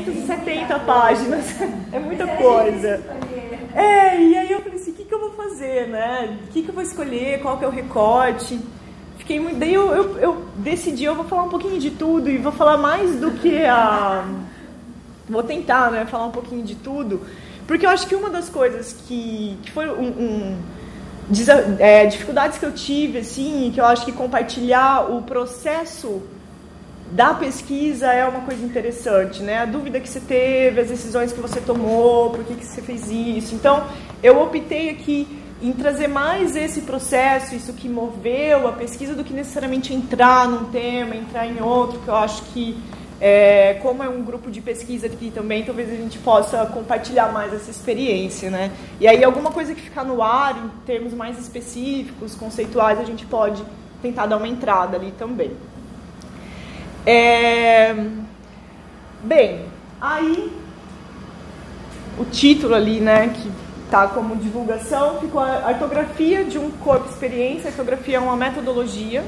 270 páginas, é muita coisa. E aí eu falei assim, o que eu vou fazer, né? O que eu vou escolher, qual que é o recorte? Fiquei muito... Daí eu decidi, eu vou falar um pouquinho de tudo e vou falar mais do que a... Vou tentar, né, falar um pouquinho de tudo, porque eu acho que uma das coisas que foi dificuldades que eu tive, assim, que eu acho que compartilhar o processo da pesquisa é uma coisa interessante, né? A dúvida que você teve, as decisões que você tomou, por que você fez isso. Então, eu optei aqui em trazer mais esse processo, isso que moveu a pesquisa, do que necessariamente entrar num tema, entrar em outro, que eu acho que, como é um grupo de pesquisa aqui também, talvez a gente possa compartilhar mais essa experiência, né? E aí, alguma coisa que ficar no ar, em termos mais específicos, conceituais, a gente pode tentar dar uma entrada ali também. Bem, aí o título ali, né, que tá como divulgação, ficou a Artografia de um Corpo Experiência. A artografia é uma metodologia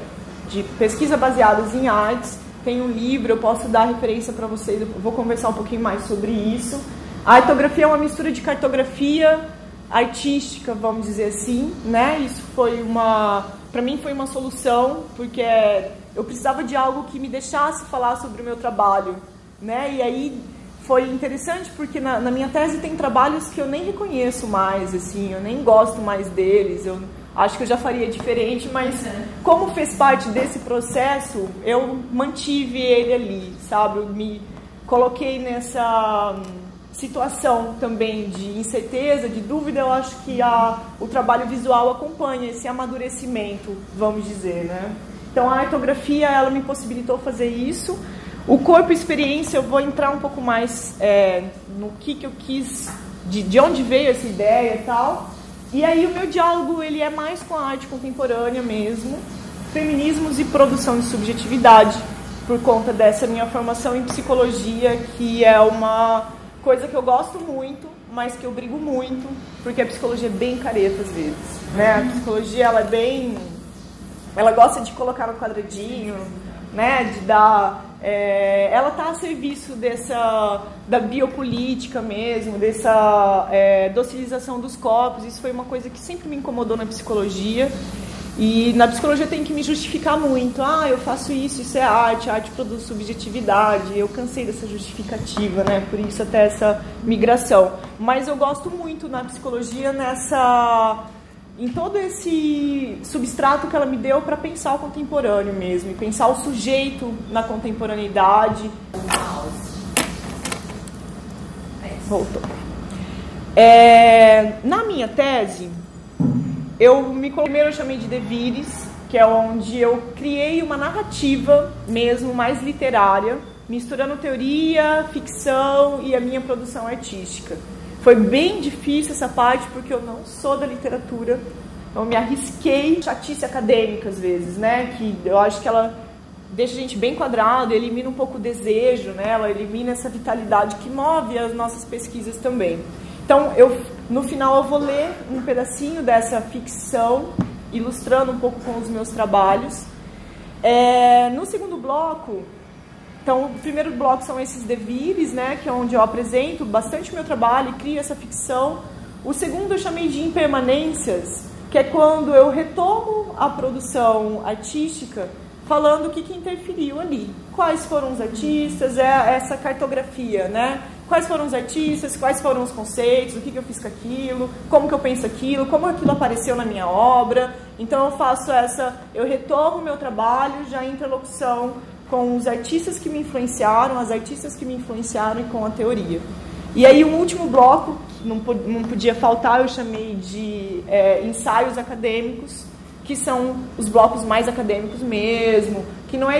de pesquisa baseada em artes. Tem um livro, eu posso dar referência para vocês, eu vou conversar um pouquinho mais sobre isso. A artografia é uma mistura de cartografia artística, vamos dizer assim, né? Isso foi para mim foi uma solução, porque eu precisava de algo que me deixasse falar sobre o meu trabalho, né? E aí foi interessante porque na minha tese tem trabalhos que eu nem reconheço mais, assim, eu nem gosto mais deles, eu acho que eu já faria diferente, mas como fez parte desse processo, eu mantive ele ali, sabe? Eu me coloquei nessa situação também de incerteza, de dúvida. Eu acho que o trabalho visual acompanha esse amadurecimento, vamos dizer, né? Então, a artografia, ela me possibilitou fazer isso. O corpo experiência, eu vou entrar um pouco mais no que eu quis, de onde veio essa ideia e tal. E aí, o meu diálogo, ele é mais com a arte contemporânea mesmo, feminismos e produção de subjetividade, por conta dessa minha formação em psicologia, que é uma coisa que eu gosto muito, mas que eu brigo muito, porque a psicologia é bem careta às vezes, né? A psicologia, ela gosta de colocar no quadradinho, né? De dar... ela está a serviço da biopolítica mesmo, dessa docilização dos corpos. Isso foi uma coisa que sempre me incomodou na psicologia. E na psicologia eu tenho que me justificar muito. Eu faço isso, isso é arte, a arte produz subjetividade. Eu cansei dessa justificativa, né? Por isso até essa migração. Mas eu gosto muito na psicologia em todo esse substrato que ela me deu para pensar o contemporâneo mesmo, e pensar o sujeito na contemporaneidade. Voltou. Na minha tese, primeiro eu chamei de devires, que é onde eu criei uma narrativa mesmo, mais literária, misturando teoria, ficção e a minha produção artística. Foi bem difícil essa parte, porque eu não sou da literatura, eu me arrisquei, chatice acadêmica às vezes, né? Que eu acho que ela deixa a gente bem quadrado, elimina um pouco o desejo, né? Ela elimina essa vitalidade que move as nossas pesquisas também. Então, no final eu vou ler um pedacinho dessa ficção, ilustrando um pouco com os meus trabalhos. No segundo bloco, então, o primeiro bloco são esses devires, né, que é onde eu apresento bastante o meu trabalho e crio essa ficção. O segundo eu chamei de impermanências, que é quando eu retomo a produção artística falando o que interferiu ali. Quais foram os artistas, essa cartografia, né? Quais foram os artistas, quais foram os conceitos, o que eu fiz com aquilo, como que eu penso aquilo, como aquilo apareceu na minha obra. Então eu retomo o meu trabalho já em interlocução com os artistas que me influenciaram, as artistas que me influenciaram e com a teoria. E aí o último bloco, que não podia faltar, eu chamei de ensaios acadêmicos, que são os blocos mais acadêmicos mesmo, que não é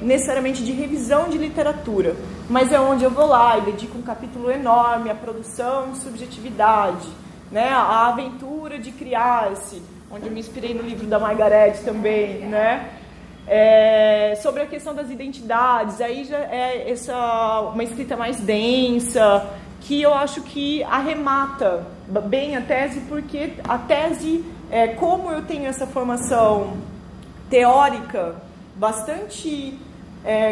necessariamente de revisão de literatura, mas é onde eu vou lá e dedico um capítulo enorme à produção de subjetividade, né, a aventura de criar-se, onde eu me inspirei no livro da Margaret também, né? Sobre a questão das identidades, aí já é uma escrita mais densa, que eu acho que arremata bem a tese, porque a tese, como eu tenho essa formação teórica bastante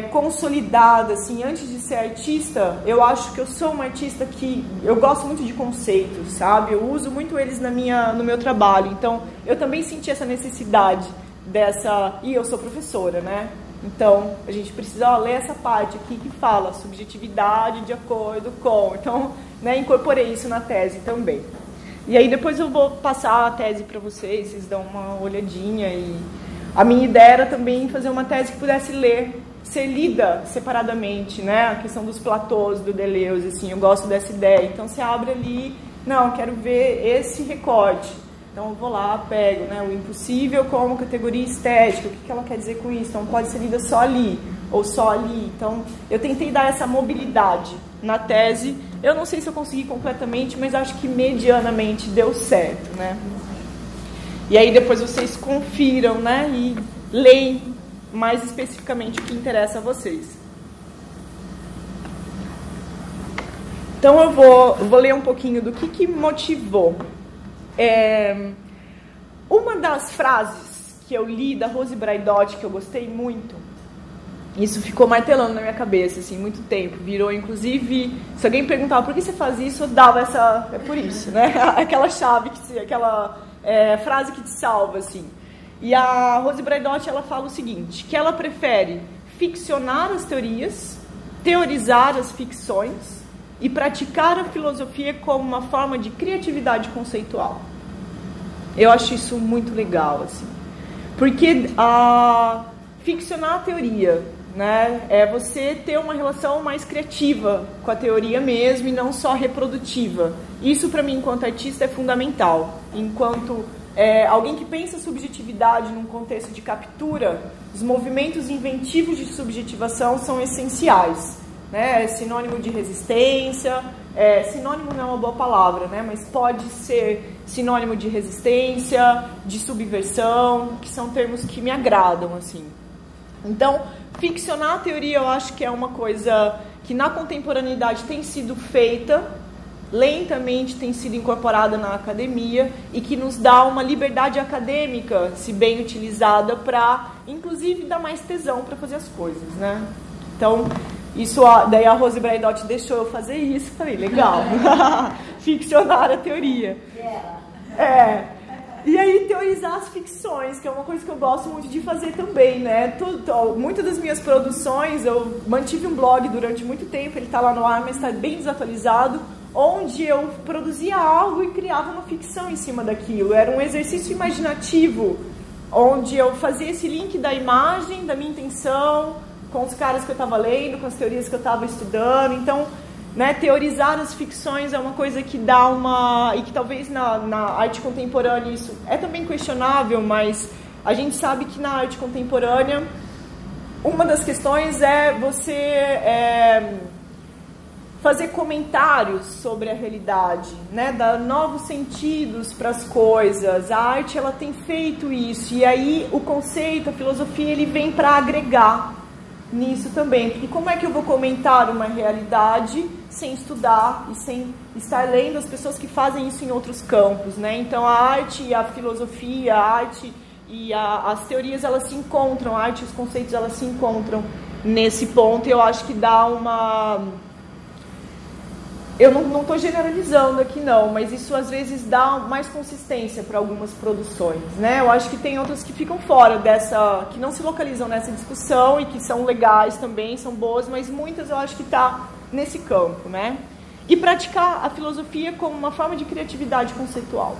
consolidada, assim, antes de ser artista, eu acho que eu sou uma artista que eu gosto muito de conceitos, sabe? Eu uso muito eles no meu trabalho, então eu também senti essa necessidade e eu sou professora, né? Então a gente precisa ler essa parte aqui que fala subjetividade de acordo com, então, né, incorporei isso na tese também. E aí depois eu vou passar a tese para vocês dão uma olhadinha, e a minha ideia era também fazer uma tese que pudesse ser lida separadamente, né? A questão dos platôs do Deleuze, assim, eu gosto dessa ideia. Então você abre ali, não, eu quero ver esse recorte. Então eu vou lá, pego, né, o impossível como categoria estética, o que ela quer dizer com isso? Então pode ser lida só ali, ou só ali. Então eu tentei dar essa mobilidade na tese. Eu não sei se eu consegui completamente, mas acho que medianamente deu certo, né? E aí depois vocês confiram, né, e leem mais especificamente o que interessa a vocês. Então eu vou ler um pouquinho do que motivou. Uma das frases que eu li da Rose Braidotti, que eu gostei muito, isso ficou martelando na minha cabeça, assim, muito tempo. Virou, inclusive, se alguém perguntava por que você faz isso, eu dava essa... É por isso, né? Aquela chave, aquela frase que te salva, assim. E a Rose Braidotti, ela fala o seguinte, que ela prefere ficcionar as teorias, teorizar as ficções e praticar a filosofia como uma forma de criatividade conceitual. Eu acho isso muito legal, assim. Porque ficcionar a teoria, né, é você ter uma relação mais criativa com a teoria mesmo e não só reprodutiva. Isso, para mim, enquanto artista, é fundamental. Enquanto alguém que pensa subjetividade num contexto de captura, os movimentos inventivos de subjetivação são essenciais, né? É sinônimo de resistência, sinônimo não é uma boa palavra, né? Mas pode ser sinônimo de resistência, de subversão, que são termos que me agradam, assim. Então, ficcionar a teoria eu acho que é uma coisa que na contemporaneidade tem sido feita, lentamente tem sido incorporada na academia e que nos dá uma liberdade acadêmica, se bem utilizada, para, inclusive, dar mais tesão para fazer as coisas, né? Então, daí a Rose Braidotti deixou eu fazer isso, falei, legal, ficcionar a teoria. E aí teorizar as ficções, que é uma coisa que eu gosto muito de fazer também, né? Muitas das minhas produções, eu mantive um blog durante muito tempo, ele está lá no ar, mas está bem desatualizado, onde eu produzia algo e criava uma ficção em cima daquilo. Era um exercício imaginativo, onde eu fazia esse link da imagem, da minha intenção, com os caras que eu estava lendo, com as teorias que eu estava estudando. Então, né, teorizar as ficções é uma coisa que dá e que talvez na arte contemporânea isso é também questionável, mas a gente sabe que na arte contemporânea uma das questões é você fazer comentários sobre a realidade, né, dar novos sentidos para as coisas. A arte, ela tem feito isso, e aí o conceito, a filosofia, ele vem para agregar nisso também. Porque como é que eu vou comentar uma realidade sem estudar e sem estar lendo as pessoas que fazem isso em outros campos, né? Então a arte e a filosofia, a arte e as teorias, elas se encontram, a arte e os conceitos, elas se encontram nesse ponto, e eu acho que dá uma... Eu não estou generalizando aqui não, mas isso às vezes dá mais consistência para algumas produções, né? Eu acho que tem outras que ficam fora dessa, que não se localizam nessa discussão e que são legais também, são boas, mas muitas eu acho que está nesse campo, né? E praticar a filosofia como uma forma de criatividade conceitual.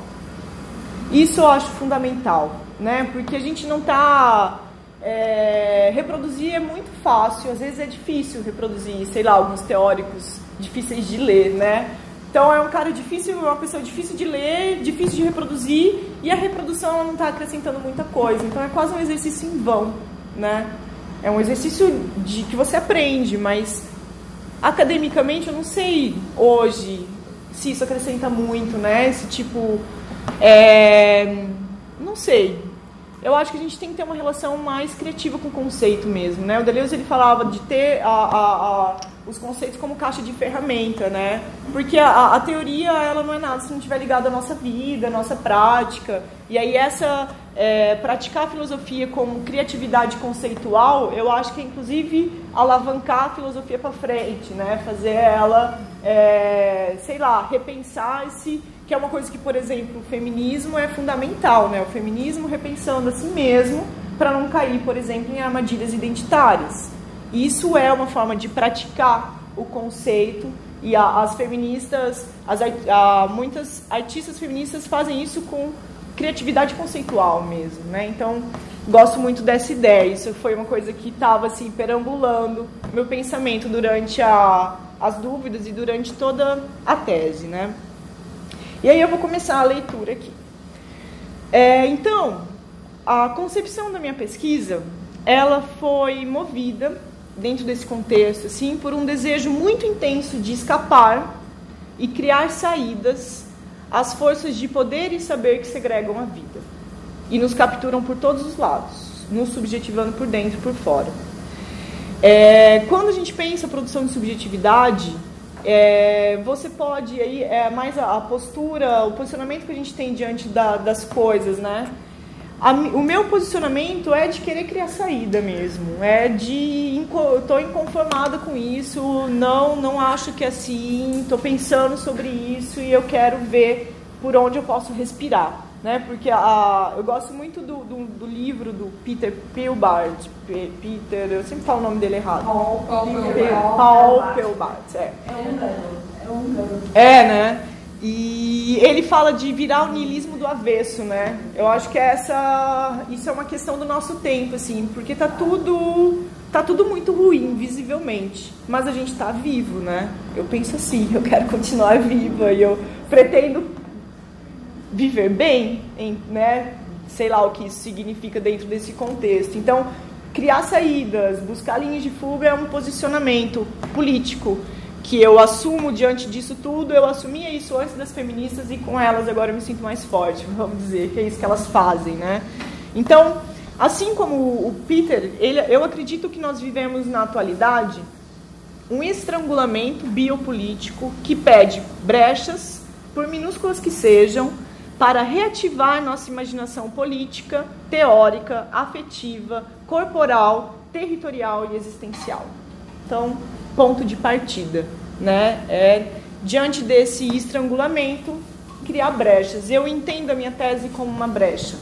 Isso eu acho fundamental, né? Porque a gente não está... reproduzir é muito fácil, às vezes é difícil reproduzir, sei lá, alguns teóricos difíceis de ler, né? Então é um cara difícil, uma pessoa difícil de ler, difícil de reproduzir, e a reprodução ela não está acrescentando muita coisa, então é quase um exercício em vão, né? É um exercício que você aprende, mas academicamente eu não sei hoje se isso acrescenta muito, né? Esse tipo, não sei. Eu acho que a gente tem que ter uma relação mais criativa com o conceito mesmo, né? O Deleuze, ele falava de ter os conceitos como caixa de ferramenta, né? Porque a teoria, ela não é nada se não estiver ligada à nossa vida, à nossa prática. E aí praticar a filosofia como criatividade conceitual, eu acho que é inclusive alavancar a filosofia para frente, né? Fazer ela, sei lá, repensar-se, que é uma coisa que, por exemplo, o feminismo é fundamental, né? O feminismo repensando a si mesmo para não cair, por exemplo, em armadilhas identitárias. Isso é uma forma de praticar o conceito, e as feministas, muitas artistas feministas fazem isso com criatividade conceitual mesmo, né? Então, gosto muito dessa ideia. Isso foi uma coisa que estava assim, perambulando meu pensamento durante as dúvidas e durante toda a tese, né? E aí eu vou começar a leitura aqui. Então, a concepção da minha pesquisa, ela foi movida, dentro desse contexto, assim, por um desejo muito intenso de escapar e criar saídas às forças de poder e saber que segregam a vida e nos capturam por todos os lados, nos subjetivando por dentro e por fora. Quando a gente pensa em produção de subjetividade, você pode, aí, mais a postura, o posicionamento que a gente tem diante das coisas, né? O meu posicionamento é de querer criar saída mesmo, estou inconformada com isso, não acho que é assim, estou pensando sobre isso e eu quero ver por onde eu posso respirar, né? Porque eu gosto muito do livro do Peter Peelbard, eu sempre falo o nome dele errado. Paul Peelbard, né? E ele fala de virar o niilismo do avesso, né? Eu acho que isso é uma questão do nosso tempo, assim, porque tá tudo muito ruim, visivelmente, mas a gente tá vivo, né? Eu penso assim, eu quero continuar viva e eu pretendo viver bem, né? Sei lá o que isso significa dentro desse contexto. Então, criar saídas, buscar linhas de fuga é um posicionamento político que eu assumo diante disso tudo. Eu assumia isso antes das feministas e com elas agora eu me sinto mais forte, vamos dizer, que é isso que elas fazem, né? Então, assim como o Peter, eu acredito que nós vivemos na atualidade um estrangulamento biopolítico que pede brechas, por minúsculas que sejam, para reativar nossa imaginação política, teórica, afetiva, corporal, territorial e existencial. Então, ponto de partida, né? Diante desse estrangulamento, criar brechas. Eu entendo a minha tese como uma brecha.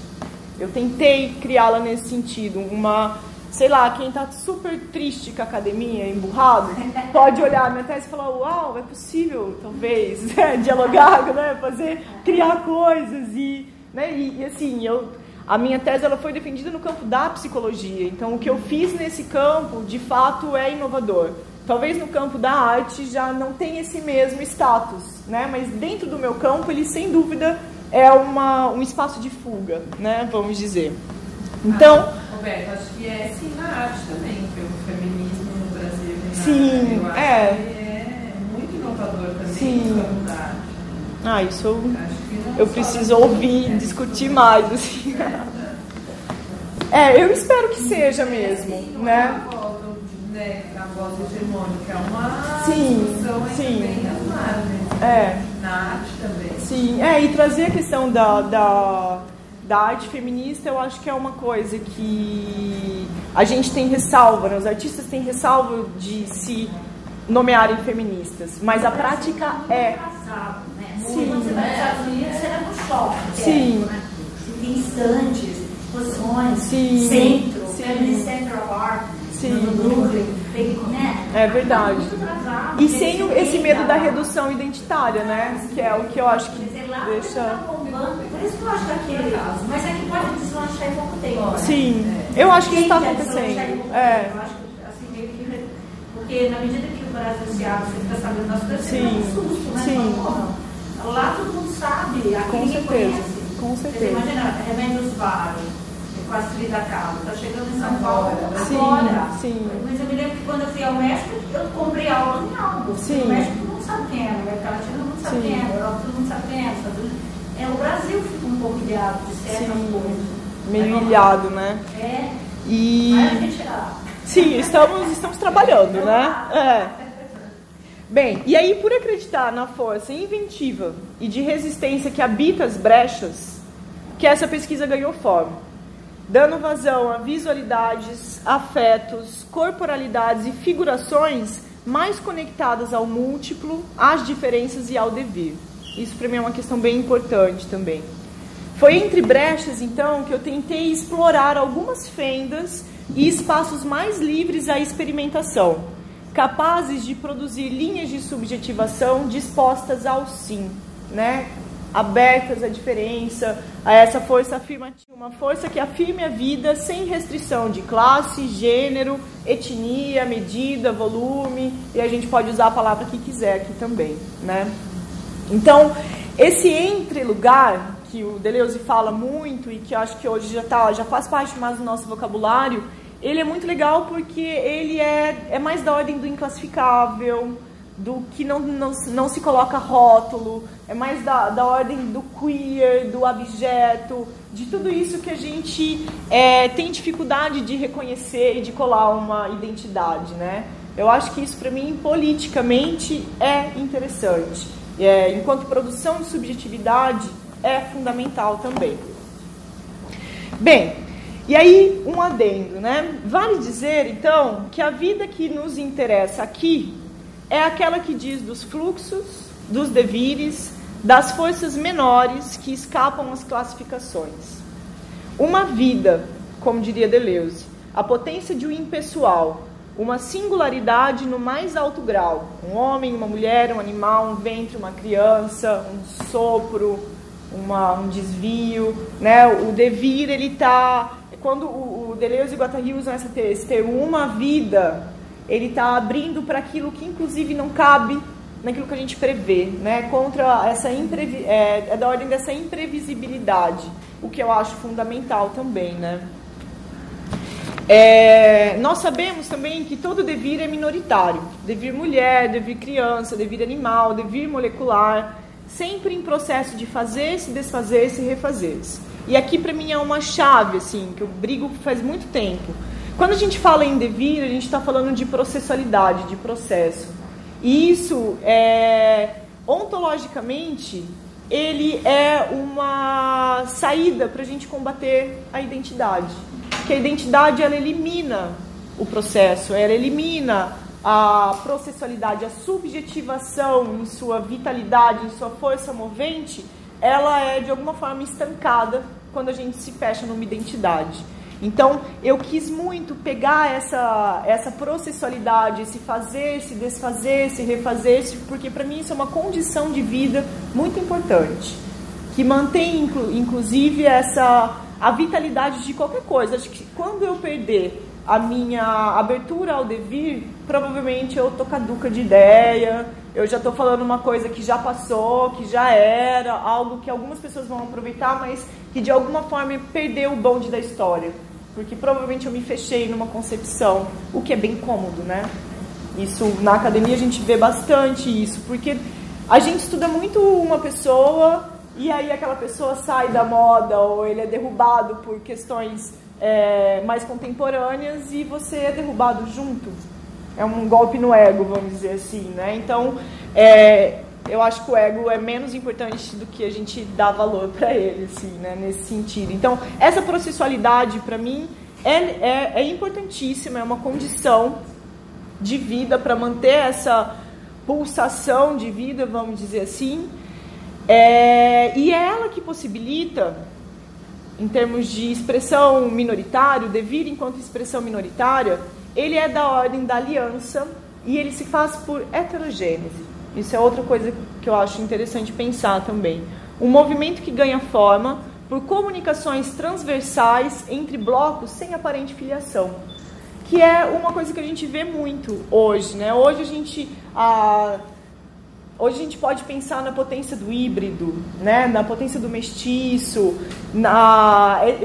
Eu tentei criá-la nesse sentido. Sei lá, quem está super triste com a academia, emburrado, pode olhar a minha tese e falar, uau, é possível, talvez, dialogar, né? Criar coisas. Né? E assim, a minha tese ela foi defendida no campo da psicologia. Então, o que eu fiz nesse campo, de fato, é inovador. Talvez no campo da arte já não tenha esse mesmo status, né? Mas dentro do meu campo, ele sem dúvida é um espaço de fuga, né? Vamos dizer. Então, Roberto, acho que é assim na arte também, que o feminismo no Brasil sim, eu acho que é muito inovador também. Sim. No campo da arte. Isso eu preciso ouvir, discutir mais, assim. Eu espero que seja mesmo, né? A voz hegemônica é uma discussão bem nas margens, na arte também. Sim, e trazer a questão da arte feminista, eu acho que é uma coisa que a gente tem ressalva, né? Os artistas têm ressalva de se nomearem feministas, mas a prática é... Sim. Quando você vai nos Estados Unidos, você vai no shopping. Sim. Tem estantes, exposições, sim. Centro, sim. Feminist Central Art, sim. no Brooklyn, né? É verdade. Atrasado, e sem esse medo da redução identitária, né? Que é o que eu acho que deixa... Por isso que eu acho que aquele caso, mas é que pode deslanchar em pouco tempo, né? Sim, eu acho que isso está acontecendo. Eu acho que, assim, meio que... Porque na medida que o Brasil se abre, você fica sabendo das coisas, você tem um susto, né? Sim. Lá todo mundo sabe, aqui com ninguém certeza, conhece. com certeza. Você imagina, Remédios Varo, com a Frida Kahlo, tá chegando em São Paulo Sim, agora. sim. Mas eu me lembro que quando eu fui ao México, eu comprei aula em algo. Sim. No México todo mundo sabe quem é, na América Latina todo mundo sabe quem é, na Europa todo mundo sabe quem é. O Brasil fica um pouco ilhado de certas coisas. Meio ilhado, né? Aí a gente... Sim, estamos trabalhando, né? Bem, e aí por acreditar na força inventiva e de resistência que habita as brechas, que essa pesquisa ganhou forma, dando vazão a visualidades, afetos, corporalidades e figurações mais conectadas ao múltiplo, às diferenças e ao devir. Isso para mim é uma questão bem importante também. Foi entre brechas, então, que eu tentei explorar algumas fendas e espaços mais livres à experimentação, capazes de produzir linhas de subjetivação dispostas ao sim, né? Abertas à diferença, a essa força afirmativa, uma força que afirme a vida sem restrição de classe, gênero, etnia, medida, volume, e a gente pode usar a palavra que quiser aqui também, né? Então, esse entre-lugar, que o Deleuze fala muito e que eu acho que hoje já faz parte mais do nosso vocabulário, ele é muito legal porque ele é mais da ordem do inclassificável, do que não se coloca rótulo, é mais da ordem do queer, do abjeto, de tudo isso que a gente tem dificuldade de reconhecer e de colar uma identidade, né? Eu acho que isso, para mim, politicamente é interessante. Enquanto produção de subjetividade, é fundamental também. Bem, e aí um adendo, né? Vale dizer, então, que a vida que nos interessa aqui é aquela que diz dos fluxos, dos devires, das forças menores que escapam às classificações. Uma vida, como diria Deleuze, a potência de um impessoal, uma singularidade no mais alto grau, um homem, uma mulher, um animal, um ventre, uma criança, um sopro, um desvio, né? O devir, ele está... Quando o Deleuze e o Guattari usam esse termo, uma vida, ele está abrindo para aquilo que, inclusive, não cabe naquilo que a gente prevê, né? Contra essa é da ordem dessa imprevisibilidade, o que eu acho fundamental também, né? Nós sabemos também que todo devir é minoritário. Devir mulher, devir criança, devir animal, devir molecular, sempre em processo de fazer-se, desfazer-se e refazer-se. E aqui, para mim, é uma chave, assim, que eu brigo faz muito tempo. Quando a gente fala em devir, a gente está falando de processualidade, de processo. E isso, ontologicamente, ele é uma saída para a gente combater a identidade. Porque a identidade, ela elimina o processo, ela elimina a processualidade, a subjetivação em sua vitalidade, em sua força movente, ela é de alguma forma estancada quando a gente se fecha numa identidade. Então, eu quis muito pegar essa processualidade, esse fazer, se desfazer, se refazer, porque para mim isso é uma condição de vida muito importante, que mantém, inclusive, a vitalidade de qualquer coisa. Acho que quando eu perder a minha abertura ao devir, provavelmente eu tô caduca de ideia, eu já estou falando uma coisa que já passou, que já era, algo que algumas pessoas vão aproveitar, mas que de alguma forma perdeu o bonde da história. Porque provavelmente eu me fechei numa concepção, o que é bem cômodo, né? Isso, na academia a gente vê bastante isso, porque a gente estuda muito uma pessoa e aí aquela pessoa sai da moda ou ele é derrubado por questões mais contemporâneas e você é derrubado junto. É um golpe no ego, vamos dizer assim, né? Então, eu acho que o ego é menos importante do que a gente dá valor para ele, assim, né? Nesse sentido. Então, essa processualidade, para mim, é importantíssima, é uma condição de vida para manter essa pulsação de vida, vamos dizer assim. E é ela que possibilita, em termos de expressão minoritária, o devir enquanto expressão minoritária, ele é da ordem da aliança e ele se faz por heterogênese. Isso é outra coisa que eu acho interessante pensar também. Um movimento que ganha forma por comunicações transversais entre blocos sem aparente filiação, que é uma coisa que a gente vê muito hoje, né? Hoje a gente pode pensar na potência do híbrido, né? Na potência do mestiço,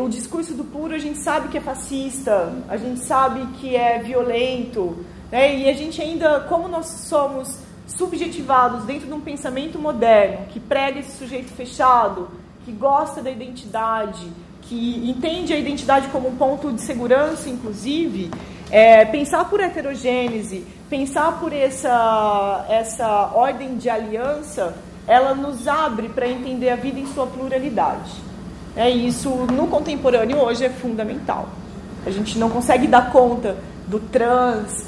o discurso do puro a gente sabe que é fascista, a gente sabe que é violento, né? E a gente ainda, como nós somos subjetivados dentro de um pensamento moderno, que prega esse sujeito fechado, que gosta da identidade, que entende a identidade como um ponto de segurança, inclusive, Pensar por heterogênese, pensar por essa ordem de aliança, ela nos abre para entender a vida em sua pluralidade. Isso, no contemporâneo, hoje é fundamental. A gente não consegue dar conta do trans,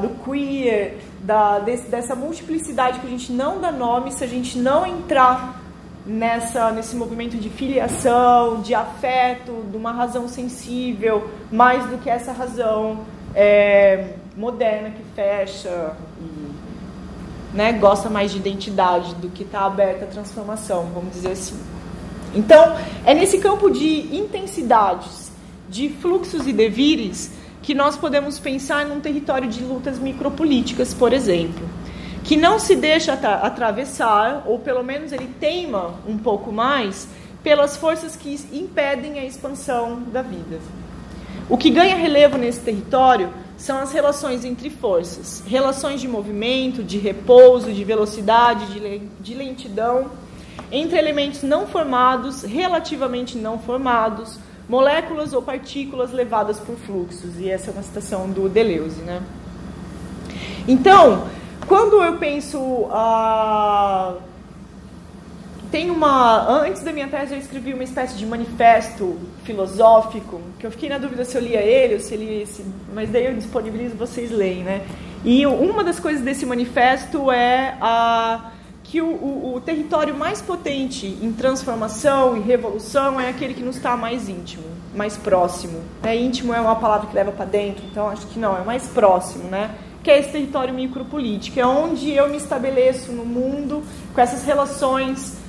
do queer, dessa multiplicidade que a gente não dá nome se a gente não entrar nesse movimento de filiação, de afeto, de uma razão sensível, mais do que essa razão moderna que fecha e gosta mais de identidade do que está aberta à transformação, vamos dizer assim. Então, é nesse campo de intensidades, de fluxos e devires, que nós podemos pensar num território de lutas micropolíticas, por exemplo, que não se deixa atravessar, ou pelo menos ele teima um pouco mais, pelas forças que impedem a expansão da vida. O que ganha relevo nesse território são as relações entre forças, relações de movimento, de repouso, de velocidade, de lentidão, entre elementos não formados, relativamente não formados, moléculas ou partículas levadas por fluxos. E essa é uma citação do Deleuze, né? Então, quando eu penso... Antes da minha tese, eu escrevi uma espécie de manifesto filosófico, que eu fiquei na dúvida se eu lia ele ou se ele... Mas daí eu disponibilizo, vocês leem, né? E uma das coisas desse manifesto é que o território mais potente em transformação e revolução é aquele que nos está mais íntimo, mais próximo. Íntimo é uma palavra que leva para dentro, então acho que não, é mais próximo, né? Que é esse território micropolítico, é onde eu me estabeleço no mundo com essas relações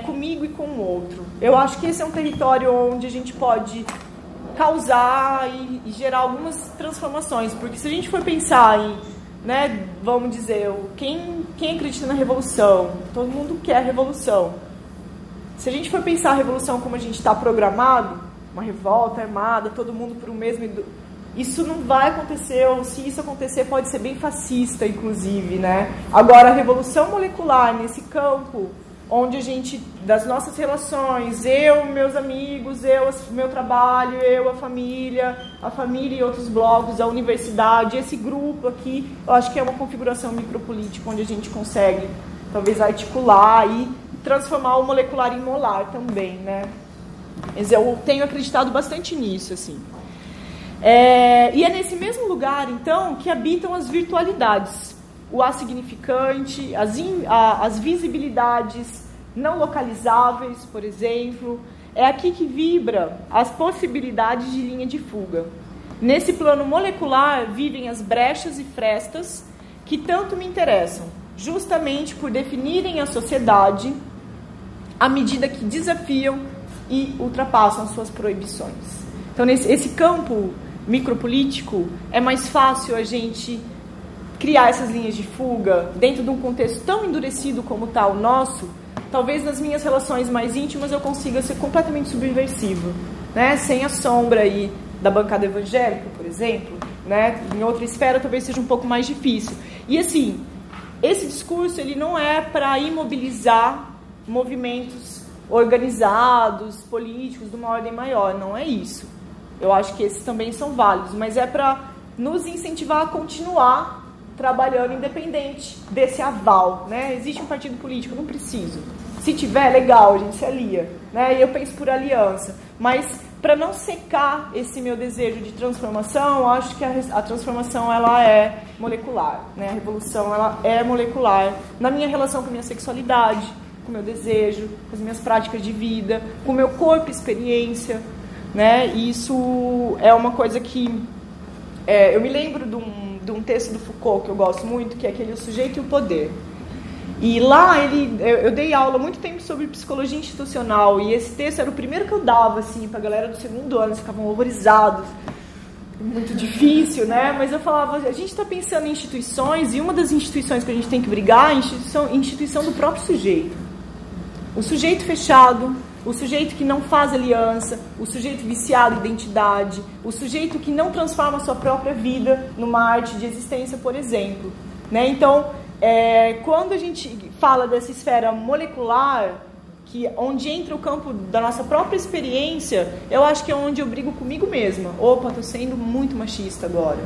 comigo e com o outro. Eu acho que esse é um território onde a gente pode causar e gerar algumas transformações, porque se a gente for pensar em, vamos dizer, quem acredita na revolução, todo mundo quer a revolução. Se a gente for pensar a revolução como a gente está programado, uma revolta armada, todo mundo por um mesmo... Isso não vai acontecer, ou se isso acontecer pode ser bem fascista, inclusive, né? Agora, a revolução molecular nesse campo, onde a gente, das nossas relações, eu, meus amigos, meu trabalho, eu, a família e outros blocos, a universidade, esse grupo aqui, eu acho que é uma configuração micropolítica onde a gente consegue, talvez, articular e transformar o molecular em molar também, né? Mas eu tenho acreditado bastante nisso, assim. E é nesse mesmo lugar, então, que habitam as virtualidades, o assignificante, as visibilidades não localizáveis, por exemplo. É aqui que vibra as possibilidades de linha de fuga. Nesse plano molecular vivem as brechas e frestas que tanto me interessam, justamente por definirem a sociedade à medida que desafiam e ultrapassam suas proibições. Então, nesse campo micropolítico, é mais fácil a gente criar essas linhas de fuga dentro de um contexto tão endurecido como está o nosso. Talvez nas minhas relações mais íntimas eu consiga ser completamente subversivo, né? Sem a sombra aí da bancada evangélica, por exemplo, né? Em outra esfera talvez seja um pouco mais difícil. E assim, esse discurso ele não é para imobilizar movimentos organizados, políticos, de uma ordem maior, não é isso. Eu acho que esses também são válidos, mas é para nos incentivar a continuar trabalhando independente desse aval, né? Existe um partido político, não preciso. Se tiver, legal, a gente se alia, né? E eu penso por aliança. Mas para não secar esse meu desejo de transformação, eu acho que a transformação ela é molecular, né? A revolução ela é molecular na minha relação com a minha sexualidade, com o meu desejo, com as minhas práticas de vida, com o meu corpo e experiência, né? E isso é uma coisa que eu me lembro de um texto do Foucault que eu gosto muito, que é aquele O Sujeito e o Poder. E lá eu dei aula muito tempo sobre psicologia institucional, e esse texto era o primeiro que eu dava assim, para a galera do segundo ano, eles ficavam horrorizados. Muito difícil, né? Mas eu falava, a gente está pensando em instituições, e uma das instituições que a gente tem que brigar é a instituição do próprio sujeito. O sujeito fechado, o sujeito que não faz aliança, o sujeito viciado em identidade, o sujeito que não transforma a sua própria vida numa arte de existência, por exemplo, né? Então, quando a gente fala dessa esfera molecular, que onde entra o campo da nossa própria experiência, eu acho que é onde eu brigo comigo mesma. Opa, tô sendo muito machista agora.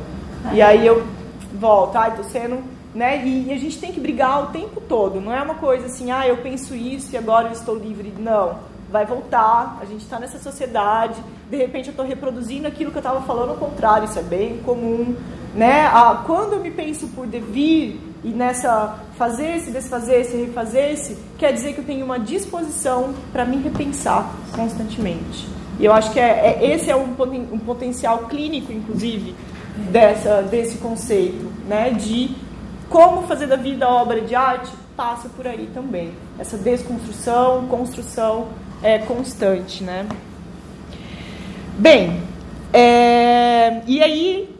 E aí eu volto, tô sendo, né? E a gente tem que brigar o tempo todo. Não é uma coisa assim, eu penso isso e agora eu estou livre. Não, vai voltar. A gente está nessa sociedade. De repente eu estou reproduzindo aquilo que eu estava falando ao contrário. Isso é bem comum, né? Quando eu me penso por devir e nessa fazer-se, desfazer-se, refazer-se, quer dizer que eu tenho uma disposição para me repensar constantemente. E eu acho que esse é um potencial clínico, inclusive, desse conceito, né, de como fazer da vida obra de arte, passa por aí também. Essa desconstrução, construção é constante, né? Bem, e aí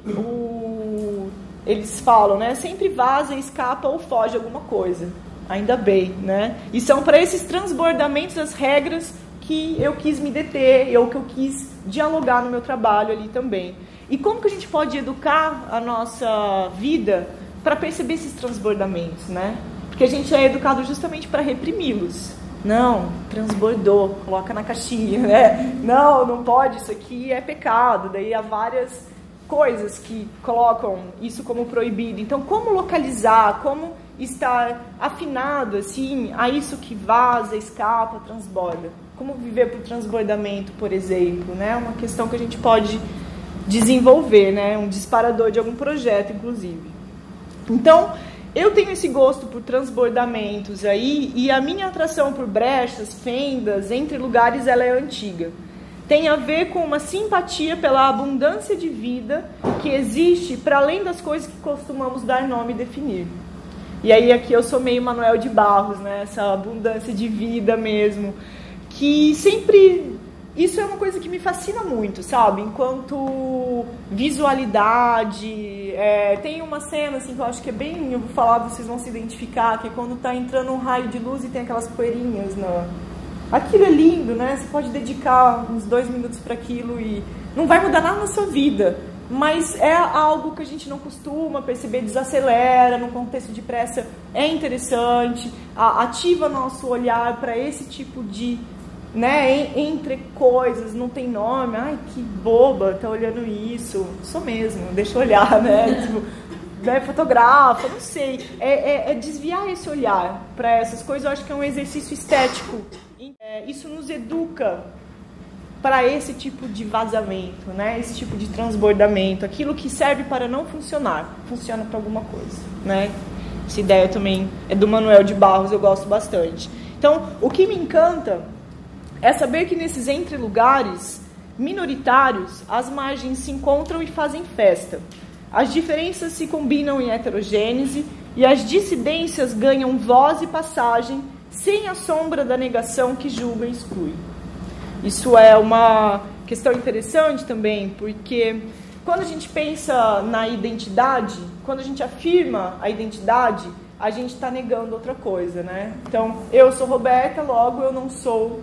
eles falam, né, sempre vaza, escapa ou foge alguma coisa. Ainda bem, né? E são para esses transbordamentos as regras que eu quis me deter, ou que eu quis dialogar no meu trabalho ali também. E como que a gente pode educar a nossa vida para perceber esses transbordamentos, né? Porque a gente é educado justamente para reprimi-los. Não, transbordou, coloca na caixinha, né? Não pode, isso aqui é pecado. Daí há várias coisas que colocam isso como proibido. Então, como localizar, como estar afinado, assim, a isso que vaza, escapa, transborda? Como viver para o transbordamento, por exemplo, né? Uma questão que a gente pode desenvolver, né? Um disparador de algum projeto, inclusive. Então, eu tenho esse gosto por transbordamentos aí, e a minha atração por brechas, fendas, entre lugares, ela é antiga. Tem a ver com uma simpatia pela abundância de vida que existe para além das coisas que costumamos dar nome e definir. E aí aqui eu sou meio Manuel de Barros, né? Essa abundância de vida mesmo, que sempre... Isso é uma coisa que me fascina muito, sabe? Enquanto visualidade. Tem uma cena assim, que eu acho que é bem... Eu vou falar, vocês vão se identificar, que é quando tá entrando um raio de luz e tem aquelas poeirinhas Aquilo é lindo, né? Você pode dedicar uns 2 minutos para aquilo e não vai mudar nada na sua vida. Mas é algo que a gente não costuma perceber, desacelera, no contexto de pressa é interessante, ativa nosso olhar para esse tipo de... Né, entre coisas, não tem nome, ai que boba, tá olhando isso, sou mesmo, deixa eu olhar, né, tipo, né, fotografa, não sei, é desviar esse olhar para essas coisas. Eu acho que é um exercício estético, isso nos educa para esse tipo de vazamento, né, esse tipo de transbordamento, aquilo que serve para não funcionar, funciona para alguma coisa, né, essa ideia também é do Manuel de Barros, eu gosto bastante. Então, o que me encanta é saber que nesses entre-lugares minoritários, as margens se encontram e fazem festa. As diferenças se combinam em heterogênese e as dissidências ganham voz e passagem sem a sombra da negação que julga e exclui. Isso é uma questão interessante também, porque quando a gente pensa na identidade, quando a gente afirma a identidade, a gente está negando outra coisa, né? Então, eu sou Roberta, logo eu não sou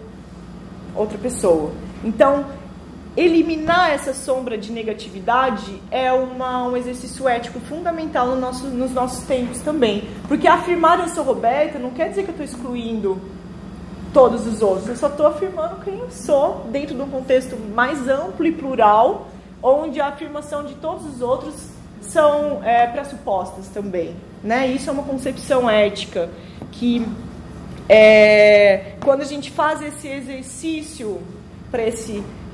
outra pessoa. Então, eliminar essa sombra de negatividade é um exercício ético fundamental nos nossos tempos também. Porque afirmar eu sou Roberta não quer dizer que eu estou excluindo todos os outros. Eu só estou afirmando quem eu sou dentro de um contexto mais amplo e plural, onde a afirmação de todos os outros são pressupostas também, né? Isso é uma concepção ética que... quando a gente faz esse exercício para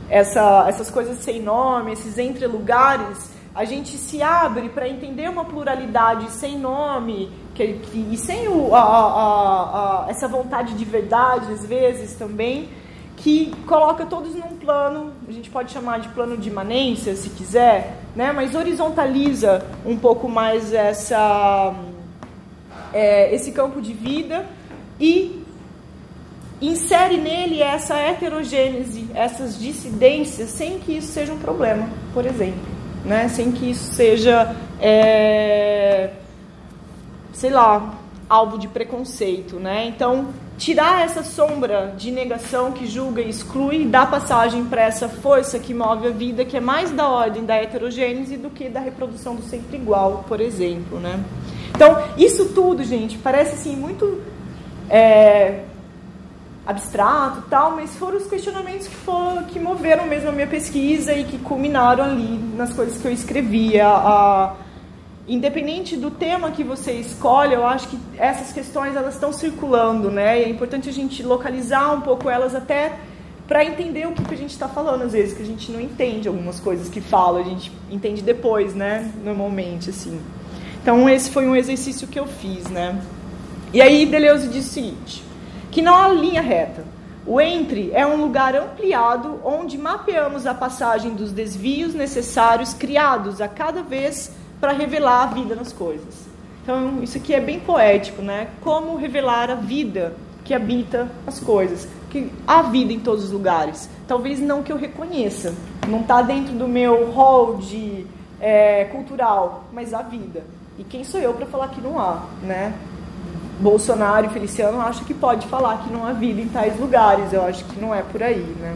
essas coisas sem nome, esses entre-lugares, a gente se abre para entender uma pluralidade sem nome e sem essa vontade de verdade, às vezes, também, que coloca todos num plano, a gente pode chamar de plano de imanência, se quiser, né? Mas horizontaliza um pouco mais esse campo de vida e insere nele essa heterogênese, essas dissidências, sem que isso seja um problema, por exemplo, né? Sem que isso seja, sei lá, alvo de preconceito, né? Então, tirar essa sombra de negação que julga e exclui, dá passagem para essa força que move a vida, que é mais da ordem da heterogênese do que da reprodução do sempre igual, por exemplo, né? Então, isso tudo, gente, parece assim muito abstrato e tal, mas foram os questionamentos que moveram mesmo a minha pesquisa e que culminaram ali nas coisas que eu escrevia. Independente do tema que você escolhe, eu acho que essas questões elas estão circulando, né? E é importante a gente localizar um pouco elas até para entender o que a gente está falando, às vezes, que a gente não entende algumas coisas que fala, a gente entende depois, né? Normalmente, assim. Então, esse foi um exercício que eu fiz, né? E aí, Deleuze diz o seguinte, que não há linha reta. O entre é um lugar ampliado onde mapeamos a passagem dos desvios necessários criados a cada vez para revelar a vida nas coisas. Então, isso aqui é bem poético, né? Como revelar a vida que habita as coisas. Que há vida em todos os lugares. Talvez não que eu reconheça. Não está dentro do meu hall de cultural, mas há vida. E quem sou eu para falar que não há, né? Bolsonaro e Feliciano acham que pode falar que não há vida em tais lugares. Eu acho que não é por aí, né?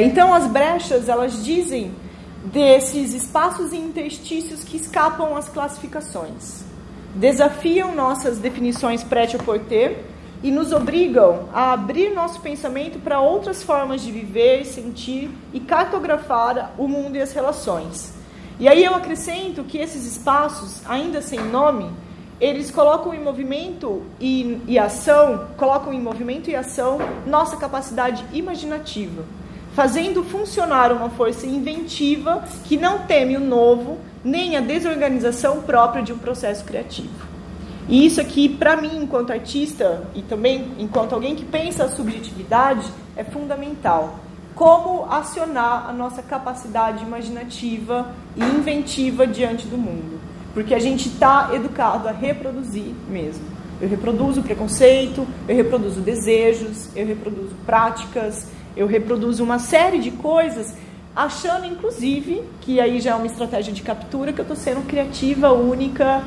Então, as brechas, elas dizem desses espaços e interstícios que escapam às classificações. Desafiam nossas definições prêt-à-porter e nos obrigam a abrir nosso pensamento para outras formas de viver, sentir e cartografar o mundo e as relações. E aí eu acrescento que esses espaços, ainda sem nome, eles colocam em movimento e ação, nossa capacidade imaginativa, fazendo funcionar uma força inventiva que não teme o novo, nem a desorganização própria de um processo criativo. E isso aqui, para mim, enquanto artista, e também enquanto alguém que pensa a subjetividade, é fundamental. Como acionar a nossa capacidade imaginativa e inventiva diante do mundo. Porque a gente está educado a reproduzir mesmo. Eu reproduzo preconceito, eu reproduzo desejos, eu reproduzo práticas, eu reproduzo uma série de coisas, achando, inclusive, que aí já é uma estratégia de captura, que eu estou sendo criativa, única,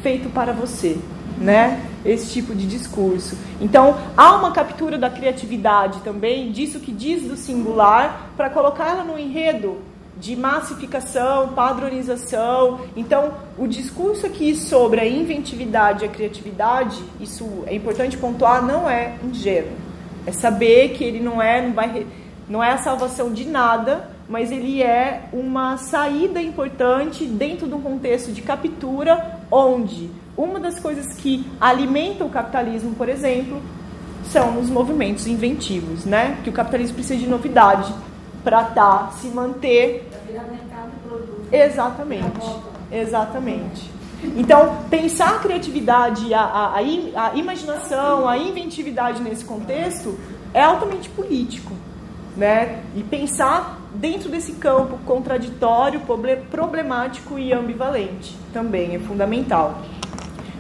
feito para você, né? Esse tipo de discurso. Então, há uma captura da criatividade também, disso que diz do singular, para colocá-la no enredo de massificação, padronização. Então, o discurso aqui sobre a inventividade e a criatividade, isso é importante pontuar, não é ingênuo. É saber que ele não é a salvação de nada, mas ele é uma saída importante dentro de um contexto de captura, onde uma das coisas que alimenta o capitalismo, por exemplo, são os movimentos inventivos, né? Que o capitalismo precisa de novidade para se manter. Para virar mercado e produto. Exatamente. Exatamente. Então, pensar a criatividade, a imaginação, a inventividade nesse contexto é altamente político, né? E pensar dentro desse campo contraditório, problemático e ambivalente também é fundamental.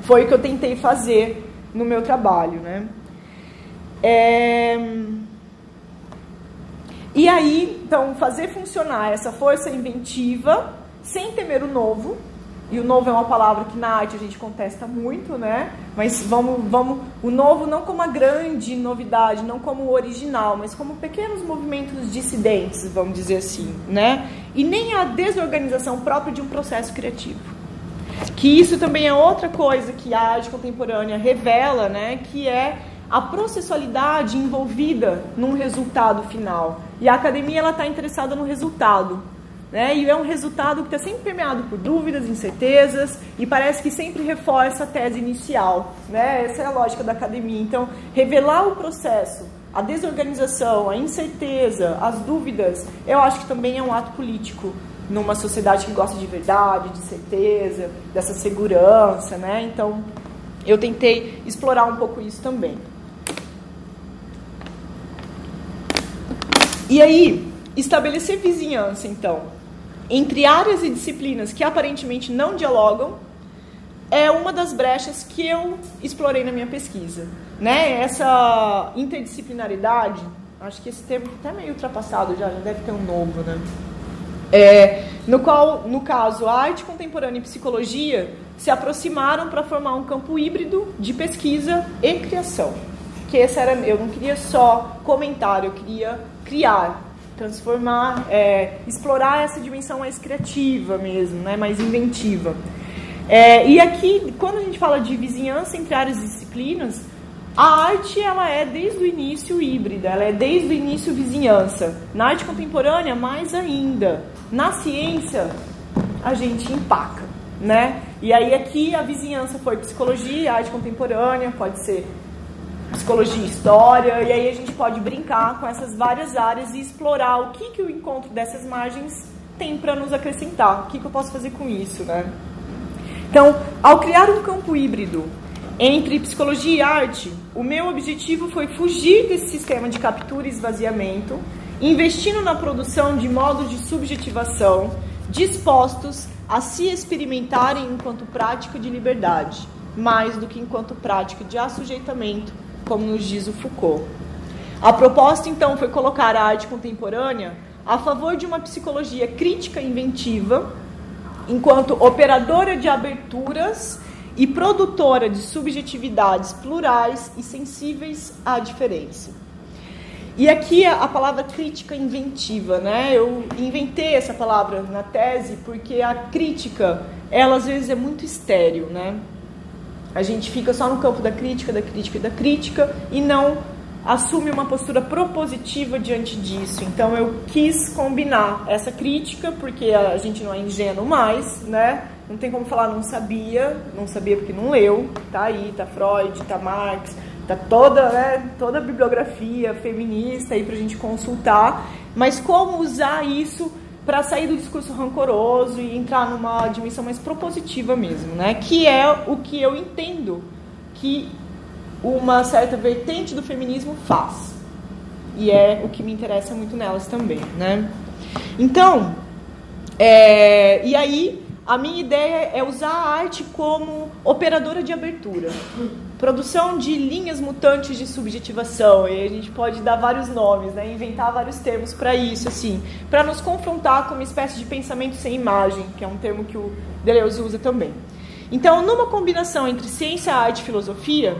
Foi o que eu tentei fazer no meu trabalho, né? E aí, então, fazer funcionar essa força inventiva sem temer o novo. E o novo é uma palavra que na arte a gente contesta muito, né? Mas vamos o novo não como a grande novidade, não como o original, mas como pequenos movimentos dissidentes, vamos dizer assim, né? E nem a desorganização própria de um processo criativo. Que isso também é outra coisa que a arte contemporânea revela, né? Que é a processualidade envolvida num resultado final. E a academia ela está interessada no resultado. Né? E é um resultado que está sempre permeado por dúvidas, incertezas, e parece que sempre reforça a tese inicial. Né? Essa é a lógica da academia. Então, revelar o processo, a desorganização, a incerteza, as dúvidas, eu acho que também é um ato político numa sociedade que gosta de verdade, de certeza, dessa segurança. Né? Então, eu tentei explorar um pouco isso também. E aí, estabelecer vizinhança, então, entre áreas e disciplinas que aparentemente não dialogam, é uma das brechas que eu explorei na minha pesquisa. Né? Essa interdisciplinaridade, acho que esse termo está até meio ultrapassado, já deve ter um novo, né? No qual, no caso, a arte contemporânea e psicologia se aproximaram para formar um campo híbrido de pesquisa e criação. Que esse era, eu não queria só comentar, eu queria criar, transformar, explorar essa dimensão mais criativa mesmo, né, mais inventiva. E aqui, quando a gente fala de vizinhança entre áreas e disciplinas, A arte, ela é desde o início híbrida, ela é desde o início vizinhança. Na arte contemporânea, mais ainda. Na ciência, a gente empaca, né? E aí aqui a vizinhança foi psicologia, arte contemporânea, pode ser psicologia e história, e aí a gente pode brincar com essas várias áreas e explorar o que o encontro dessas margens tem para nos acrescentar, o que eu posso fazer com isso, né? Então, ao criar um campo híbrido entre psicologia e arte, o meu objetivo foi fugir desse sistema de captura e esvaziamento, investindo na produção de modos de subjetivação dispostos a se experimentarem enquanto prática de liberdade, mais do que enquanto prática de assujeitamento, como nos diz o Foucault. A proposta, então, foi colocar a arte contemporânea a favor de uma psicologia crítica e inventiva, enquanto operadora de aberturas e produtora de subjetividades plurais e sensíveis à diferença. E aqui a palavra crítica inventiva, né? Eu inventei essa palavra na tese porque a crítica, ela às vezes é muito estéril, né? A gente fica só no campo da crítica, da crítica e da crítica e não assume uma postura propositiva diante disso. Então eu quis combinar essa crítica, porque a gente não é ingênuo mais, né? Não tem como falar não sabia porque não leu, tá aí, tá Freud, tá Marx, tá toda a bibliografia feminista aí pra gente consultar, mas como usar isso para sair do discurso rancoroso e entrar numa dimensão mais propositiva mesmo, né? Que é o que eu entendo que uma certa vertente do feminismo faz. E é o que me interessa muito nelas também, né? Então, e aí a minha ideia é usar a arte como operadora de abertura. Produção de linhas mutantes de subjetivação, e a gente pode dar vários nomes, né? Inventar vários termos para isso, assim, para nos confrontar com uma espécie de pensamento sem imagem, que é um termo que o Deleuze usa também. Então, numa combinação entre ciência, arte e filosofia,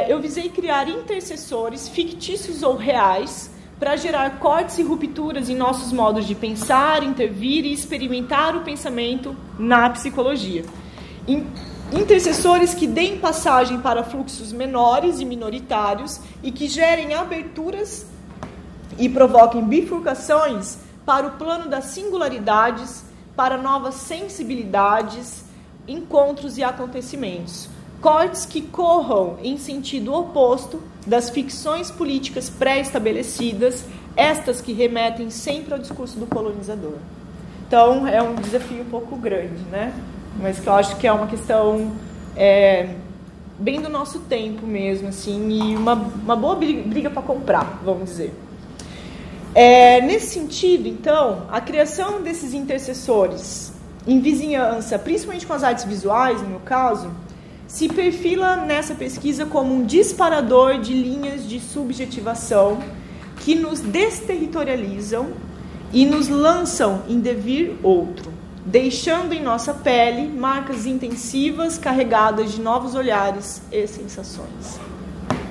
eu visei criar intercessores fictícios ou reais para gerar cortes e rupturas em nossos modos de pensar, intervir e experimentar o pensamento na psicologia. Intercessores que deem passagem para fluxos menores e minoritários e que gerem aberturas e provoquem bifurcações para o plano das singularidades, para novas sensibilidades, encontros e acontecimentos. Cortes que corram em sentido oposto das ficções políticas pré-estabelecidas, estas que remetem sempre ao discurso do colonizador. Então, é um desafio um pouco grande, né? Mas que eu acho que é uma questão bem do nosso tempo mesmo, assim, e uma boa briga para comprar, vamos dizer. Nesse sentido, então, a criação desses intercessores em vizinhança, principalmente com as artes visuais, no meu caso, se perfila nessa pesquisa como um disparador de linhas de subjetivação que nos desterritorializam e nos lançam em devir outro, deixando em nossa pele marcas intensivas carregadas de novos olhares e sensações.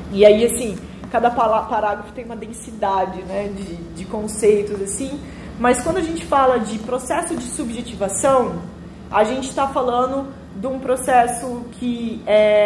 E aí, assim, cada parágrafo tem uma densidade, né, de conceitos, assim, mas quando a gente fala de processo de subjetivação, a gente está falando de um processo que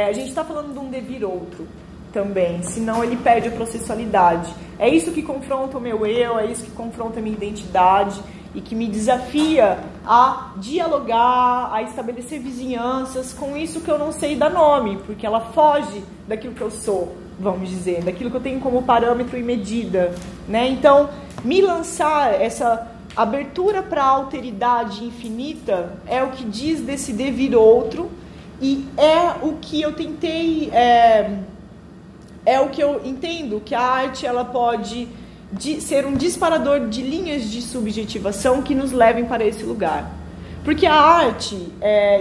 a gente está falando de um devir outro também, senão ele perde a processualidade. É isso que confronta o meu eu, é isso que confronta a minha identidade e que me desafia a dialogar, a estabelecer vizinhanças com isso que eu não sei dar nome, porque ela foge daquilo que eu sou, vamos dizer, daquilo que eu tenho como parâmetro e medida, né? Então, me lançar essa abertura para a alteridade infinita é o que diz desse devir outro e é o que eu tentei, é o que eu entendo que a arte ela pode ser um disparador de linhas de subjetivação que nos levem para esse lugar. Porque a arte,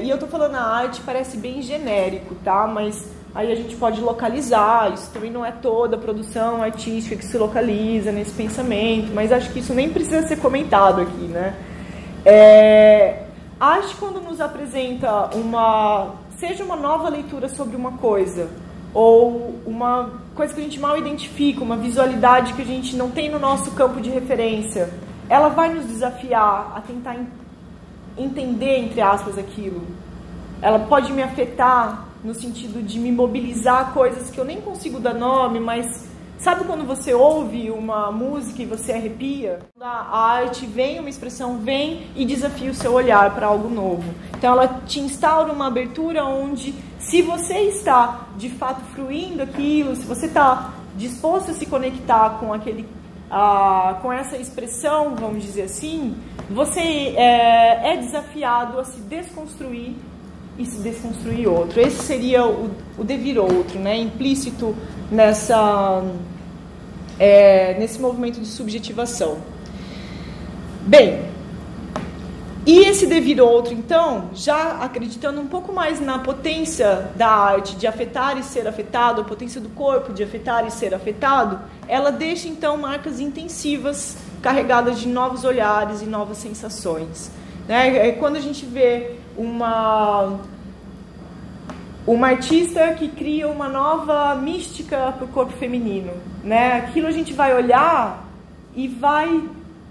e eu estou falando a arte, parece bem genérico, tá? Mas aí a gente pode localizar, isso também não é toda a produção artística que se localiza nesse pensamento, mas acho que isso nem precisa ser comentado aqui, né? A arte, quando nos apresenta seja uma nova leitura sobre uma coisa, ou uma coisa que a gente mal identifica, uma visualidade que a gente não tem no nosso campo de referência, ela vai nos desafiar a tentar entender, entre aspas, aquilo. Ela pode me afetar no sentido de me mobilizar a coisas que eu nem consigo dar nome, mas sabe quando você ouve uma música e você arrepia? A arte vem, uma expressão vem e desafia o seu olhar para algo novo. Então ela te instaura uma abertura onde, se você está de fato fruindo aquilo, se você está disposto a se conectar com com essa expressão, vamos dizer assim, você é desafiado a se desconstruir e se desconstruir outro. Esse seria o devir outro, né? Implícito nesse movimento de subjetivação. Bem, e esse devir outro, então, já acreditando um pouco mais na potência da arte de afetar e ser afetado, a potência do corpo de afetar e ser afetado, ela deixa, então, marcas intensivas, carregadas de novos olhares e novas sensações. Né? Quando a gente vê uma artista que cria uma nova mística para o corpo feminino, né? Aquilo a gente vai olhar e vai...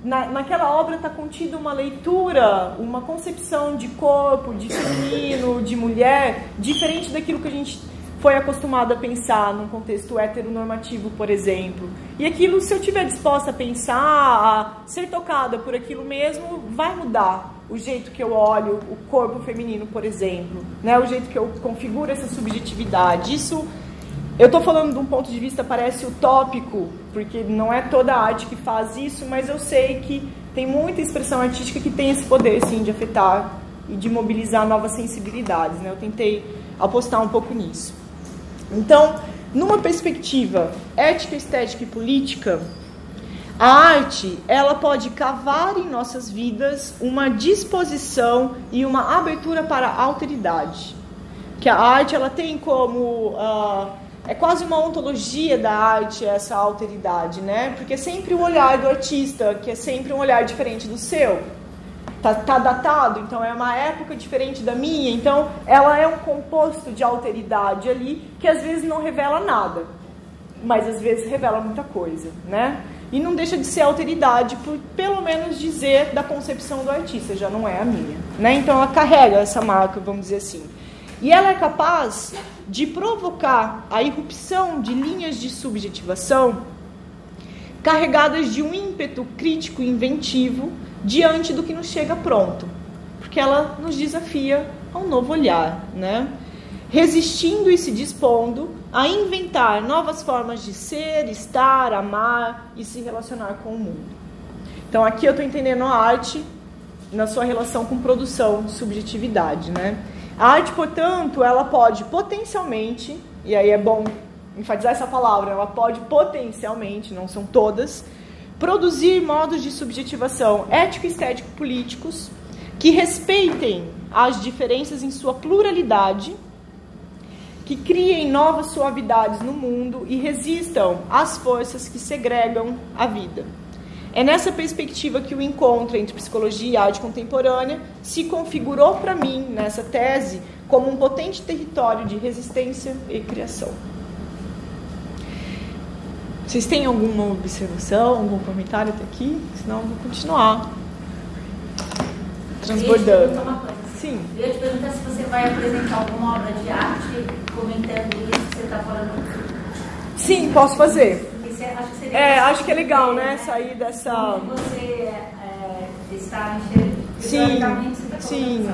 Naquela obra está contida uma leitura, uma concepção de corpo, de feminino, de mulher, diferente daquilo que a gente foi acostumado a pensar num contexto heteronormativo, por exemplo. E aquilo, se eu estiver disposta a pensar, a ser tocada por aquilo mesmo, vai mudar o jeito que eu olho o corpo feminino, por exemplo, né? O jeito que eu configuro essa subjetividade. Isso, eu estou falando de um ponto de vista, parece utópico, porque não é toda a arte que faz isso, mas eu sei que tem muita expressão artística que tem esse poder, sim, de afetar e de mobilizar novas sensibilidades, né? Eu tentei apostar um pouco nisso. Então, numa perspectiva ética, estética e política, a arte, ela pode cavar em nossas vidas uma disposição e uma abertura para a alteridade. Que a arte, ela tem como... é quase uma ontologia da arte essa alteridade, né? Porque é sempre o olhar do artista, que é sempre um olhar diferente do seu. Tá datado, então é uma época diferente da minha, então ela é um composto de alteridade ali, que às vezes não revela nada, mas às vezes revela muita coisa, né? E não deixa de ser alteridade, por pelo menos dizer da concepção do artista, já não é a minha, né? Então ela carrega essa marca, vamos dizer assim. E ela é capaz de provocar a irrupção de linhas de subjetivação carregadas de um ímpeto crítico e inventivo diante do que nos chega pronto, porque ela nos desafia a um novo olhar, né? Resistindo e se dispondo a inventar novas formas de ser, estar, amar e se relacionar com o mundo. Então aqui eu estou entendendo a arte na sua relação com produção, subjetividade, né? A arte, portanto, ela pode potencialmente, e aí é bom enfatizar essa palavra, ela pode potencialmente, não são todas, produzir modos de subjetivação ético, estético, políticos que respeitem as diferenças em sua pluralidade, que criem novas suavidades no mundo e resistam às forças que segregam a vida. É nessa perspectiva que o encontro entre psicologia e arte contemporânea se configurou para mim, nessa tese, como um potente território de resistência e criação. Vocês têm alguma observação, algum comentário até aqui? Senão eu vou continuar transbordando. Sim. Eu ia te perguntar se você vai apresentar alguma obra de arte comentando isso que você está falando. Sim, posso fazer. Acho que seria acho que é legal, né? Sair dessa... Como você está enxergando. Sim.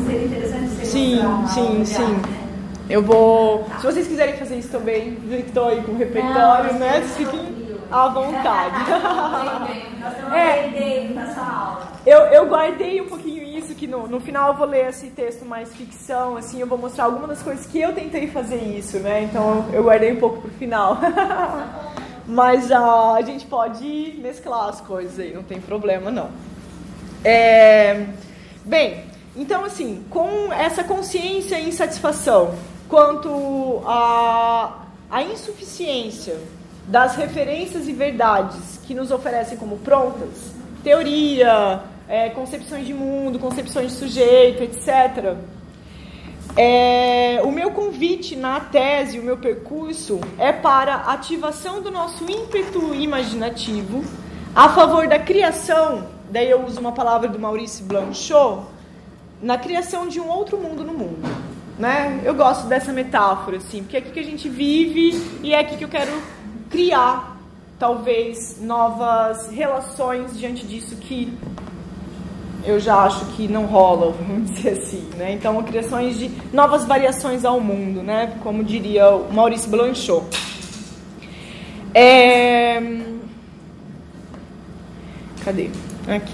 Seria interessante você sim. Né? Eu vou... Se vocês quiserem fazer isso também, estou aí com o repertório, né? Fiquem à vontade. Nós estamos aprendendo nessa aula. Eu guardei um pouquinho isso, que no final eu vou ler esse texto mais ficção, assim, eu vou mostrar algumas das coisas que eu tentei fazer isso, né? Então eu guardei um pouco pro final. Mas a gente pode mesclar as coisas aí, não tem problema não. Bem, então assim, com essa consciência e insatisfação quanto à insuficiência das referências e verdades que nos oferecem como prontas, teoria, concepções de mundo, concepções de sujeito, etc. O meu convite na tese, o meu percurso, é para a ativação do nosso ímpeto imaginativo a favor da criação, daí eu uso uma palavra do Maurice Blanchot, na criação de um outro mundo no mundo. né? Eu gosto dessa metáfora, assim, porque é aqui que a gente vive e é aqui que eu quero criar, talvez, novas relações diante disso que eu já acho que não rola, vamos dizer assim, né? Então, criações de novas variações ao mundo, né? Como diria o Maurice Blanchot. Cadê? Aqui.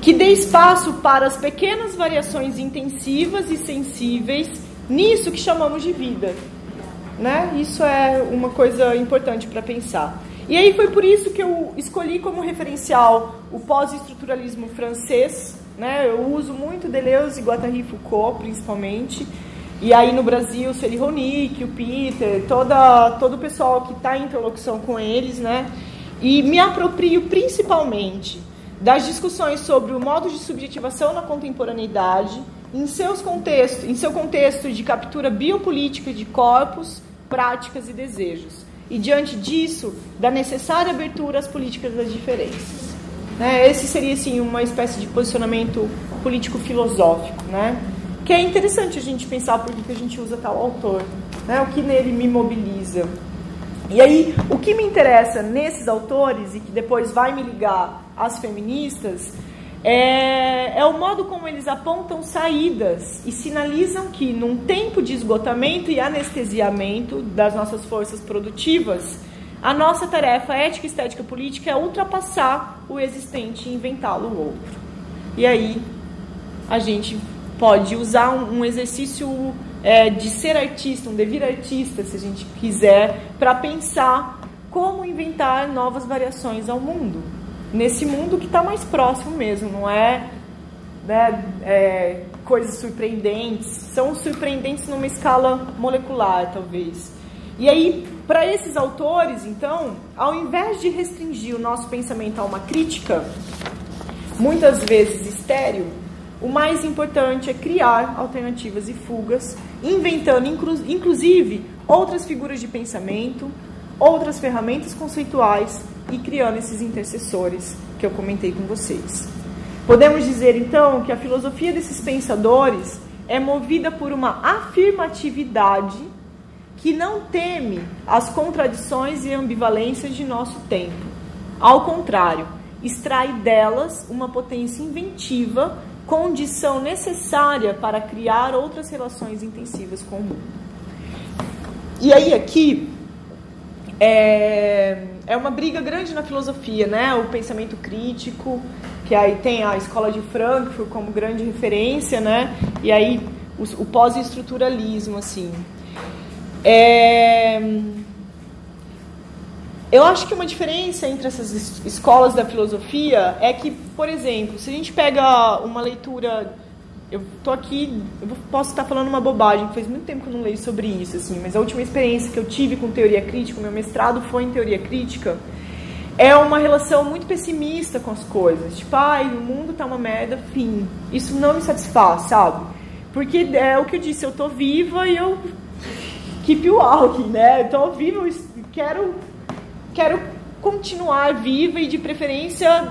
Que dê espaço para as pequenas variações intensivas e sensíveis nisso que chamamos de vida, né? Isso é uma coisa importante para pensar. E aí foi por isso que eu escolhi como referencial o pós-estruturalismo francês, né? Eu uso muito Deleuze e Guattari Foucault, principalmente. E aí no Brasil, o Celi Ronick, o Peter, todo o pessoal que está em interlocução com eles, né? E me aproprio principalmente das discussões sobre o modo de subjetivação na contemporaneidade, em seu contexto de captura biopolítica de corpos, práticas e desejos. E, diante disso, da necessária abertura às políticas das diferenças. Né? Esse seria, assim, uma espécie de posicionamento político-filosófico, né? Que é interessante a gente pensar por que a gente usa tal autor, né? O que nele me mobiliza. E aí, o que me interessa nesses autores, e que depois vai me ligar às feministas, é o modo como eles apontam saídas e sinalizam que, num tempo de esgotamento e anestesiamento das nossas forças produtivas, a nossa tarefa ética, estética, política é ultrapassar o existente e inventá-lo outro. E aí a gente pode usar um exercício de ser artista, um devir artista, se a gente quiser, para pensar como inventar novas variações ao mundo. Nesse mundo que está mais próximo mesmo, não é, né, coisas surpreendentes, são surpreendentes numa escala molecular, talvez. E aí, para esses autores, então, ao invés de restringir o nosso pensamento a uma crítica, muitas vezes estéril, o mais importante é criar alternativas e fugas, inventando, inclusive, outras figuras de pensamento, outras ferramentas conceituais e criando esses intercessores que eu comentei com vocês. Podemos dizer, então, que a filosofia desses pensadores é movida por uma afirmatividade que não teme as contradições e ambivalências de nosso tempo. Ao contrário, extrai delas uma potência inventiva, condição necessária para criar outras relações intensivas com o mundo. E aí aqui é uma briga grande na filosofia, né? O pensamento crítico, que aí tem a escola de Frankfurt como grande referência, né? E aí o pós-estruturalismo, assim. Eu acho que uma diferença entre essas escolas da filosofia é que, por exemplo, se a gente pega uma leitura... Eu tô aqui, posso estar falando uma bobagem, faz muito tempo que eu não leio sobre isso, assim, mas a última experiência que eu tive com teoria crítica, o meu mestrado foi em teoria crítica, é uma relação muito pessimista com as coisas. Tipo, o mundo tá uma merda, fim. Isso não me satisfaz, sabe? Porque é o que eu disse, eu tô viva e eu... Keep walking, né? Eu tô viva, eu quero continuar viva e, de preferência,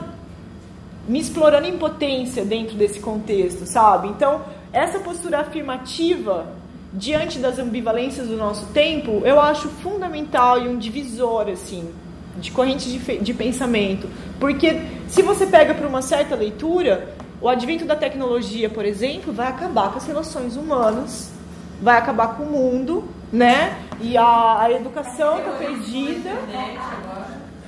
me explorando em potência dentro desse contexto, sabe? Então, essa postura afirmativa diante das ambivalências do nosso tempo, eu acho fundamental e um divisor, assim, de correntes de pensamento. Porque se você pega para uma certa leitura, o advento da tecnologia, por exemplo, vai acabar com as relações humanas, vai acabar com o mundo, né? E a educação está perdida.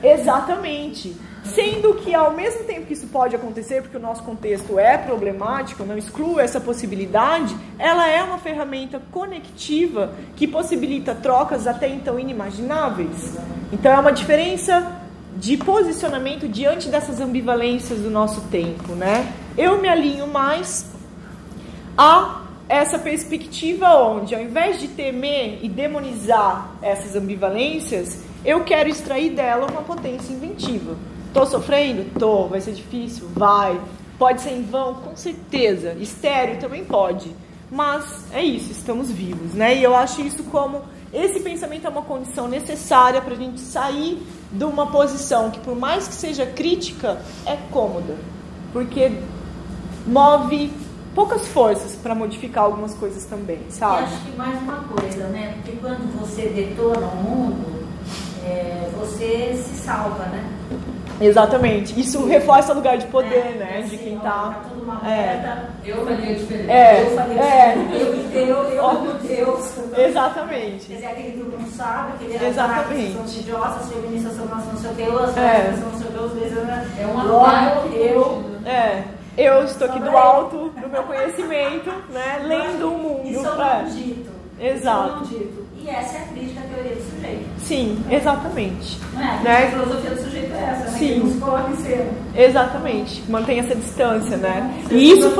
Exatamente. Sendo que, ao mesmo tempo que isso pode acontecer, porque o nosso contexto é problemático, não excluo essa possibilidade, ela é uma ferramenta conectiva que possibilita trocas até então inimagináveis. Então, é uma diferença de posicionamento diante dessas ambivalências do nosso tempo, né? Eu me alinho mais a essa perspectiva onde, ao invés de temer e demonizar essas ambivalências, eu quero extrair dela uma potência inventiva. Tô sofrendo? Tô. Vai ser difícil? Vai. Pode ser em vão? Com certeza. Estéril também pode. Mas é isso, estamos vivos, né? E eu acho isso como... Esse pensamento é uma condição necessária para a gente sair de uma posição que, por mais que seja crítica, é cômoda. Porque move poucas forças para modificar algumas coisas também, sabe? E acho que mais uma coisa, né? Porque quando você detona o mundo, você se salva, né? Exatamente. Isso reforça o lugar de poder, né? Assim, de quem ó, tá. tudo uma merda. Eu faria diferente. Eu faria diferente. Eu, Deus. Exatamente. Quer dizer, aquele grupo não sabe, aquele Exatamente. são idiotas, as feministas são não sei o que, as feministas são não sei o que, às vezes é um ataque. Eu estou aqui do alto do meu conhecimento, né? Lendo o mundo. Isso é um não dito. Exato. E essa é a crítica à teoria do sujeito. Sim, exatamente. Não é? Né? A filosofia do sujeito é essa, né? Sim. Que não se coloca em cena. Exatamente. Mantém essa distância, né? E isso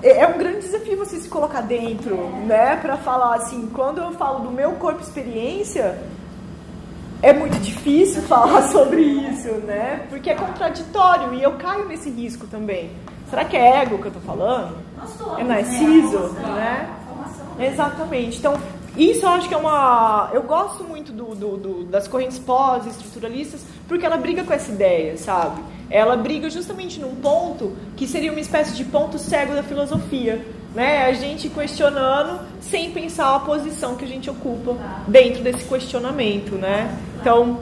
é um grande desafio você se colocar dentro, né? Pra falar assim, quando eu falo do meu corpo experiência, é muito difícil falar sobre isso, né? Porque é contraditório e eu caio nesse risco também. Será que é ego que eu tô falando? Nós todos, É narciso, né? Exatamente. Então, isso eu acho que é uma... Eu gosto muito das correntes pós-estruturalistas porque ela briga com essa ideia, sabe? Ela briga justamente num ponto que seria uma espécie de ponto cego da filosofia, né? A gente questionando sem pensar a posição que a gente ocupa dentro desse questionamento, né? Então,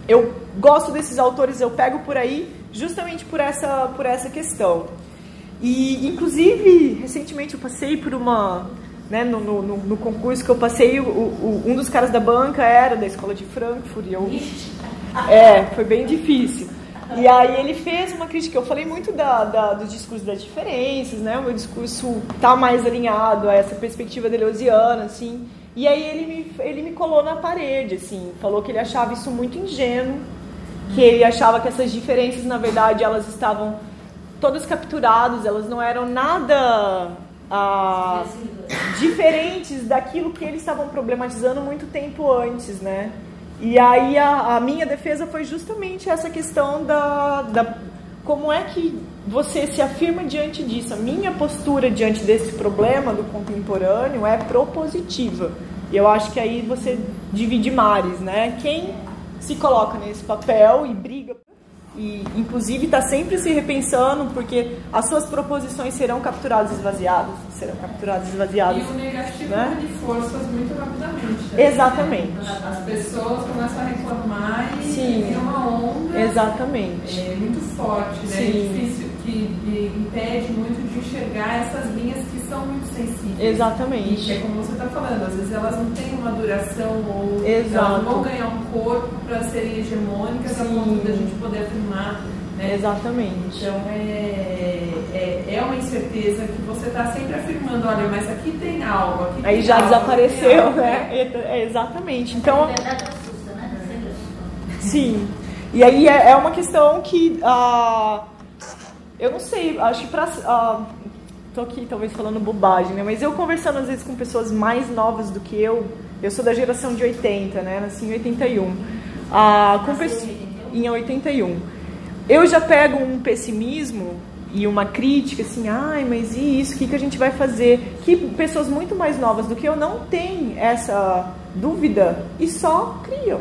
eu gosto desses autores, eu pego por aí justamente por essa questão. E, inclusive, recentemente eu passei por uma... Né, no concurso que eu passei, um dos caras da banca era da escola de Frankfurt. E eu, foi bem difícil. E aí ele fez uma crítica. Eu falei muito do discurso das diferenças, né? O meu discurso tá mais alinhado a essa perspectiva deleuziana, assim. E aí ele me colou na parede, assim. Falou que ele achava isso muito ingênuo, que ele achava que essas diferenças, na verdade, elas estavam todas capturadas, elas não eram nada... diferentes daquilo que eles estavam problematizando muito tempo antes, né? E aí a minha defesa foi justamente essa questão da como é que você se afirma diante disso. A minha postura diante desse problema do contemporâneo é propositiva. E eu acho que aí você divide mares, né? Quem se coloca nesse papel e briga... E, inclusive, está sempre se repensando, porque as suas proposições serão capturadas e esvaziadas. E o negativo, né? De forças muito rapidamente. Né? Exatamente. As pessoas começam a reclamar e vira uma onda. Exatamente. Muito forte, né? Sim. É difícil, que impede muito de enxergar essas linhas que são muito sensíveis. Exatamente. E é como você está falando, às vezes elas não têm uma duração ou Exato. Elas não vão ganhar um corpo para serem hegemônicas a ponto da gente poder afirmar. Né? Exatamente. Então é uma incerteza que você está sempre afirmando, olha, mas aqui tem algo. Aqui aí tem já algo, desapareceu, algo, né? Exatamente. Então, A verdade assusta, né? Sempre assusta. sim. E aí é uma questão que... eu não sei, acho que tô aqui talvez falando bobagem, né? Mas eu conversando às vezes com pessoas mais novas do que eu sou da geração de 80, né? Nasci em 81. Em 81. Eu já pego um pessimismo e uma crítica, assim, mas e isso? O que a gente vai fazer? Que pessoas muito mais novas do que eu não têm essa dúvida e só criam.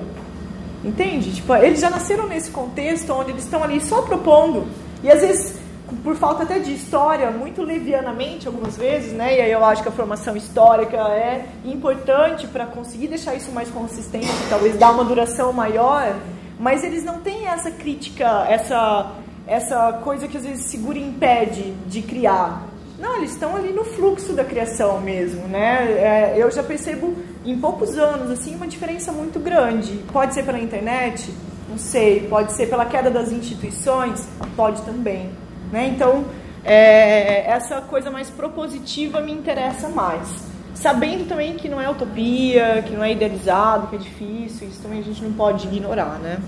Entende? Tipo, eles já nasceram nesse contexto onde eles estão ali só propondo. E às vezes, por falta até de história, muito levianamente algumas vezes, né? E aí eu acho que a formação histórica é importante para conseguir deixar isso mais consistente, talvez dar uma duração maior, mas eles não têm essa crítica, essa coisa que às vezes segura e impede de criar. Não, eles estão ali no fluxo da criação mesmo, né? Eu já percebo em poucos anos assim uma diferença muito grande. Pode ser pela internet? Não sei. Pode ser pela queda das instituições? Pode também. Né? Então, essa coisa mais propositiva me interessa mais. Sabendo também que não é utopia, que não é idealizado, que é difícil, isso também a gente não pode ignorar, né?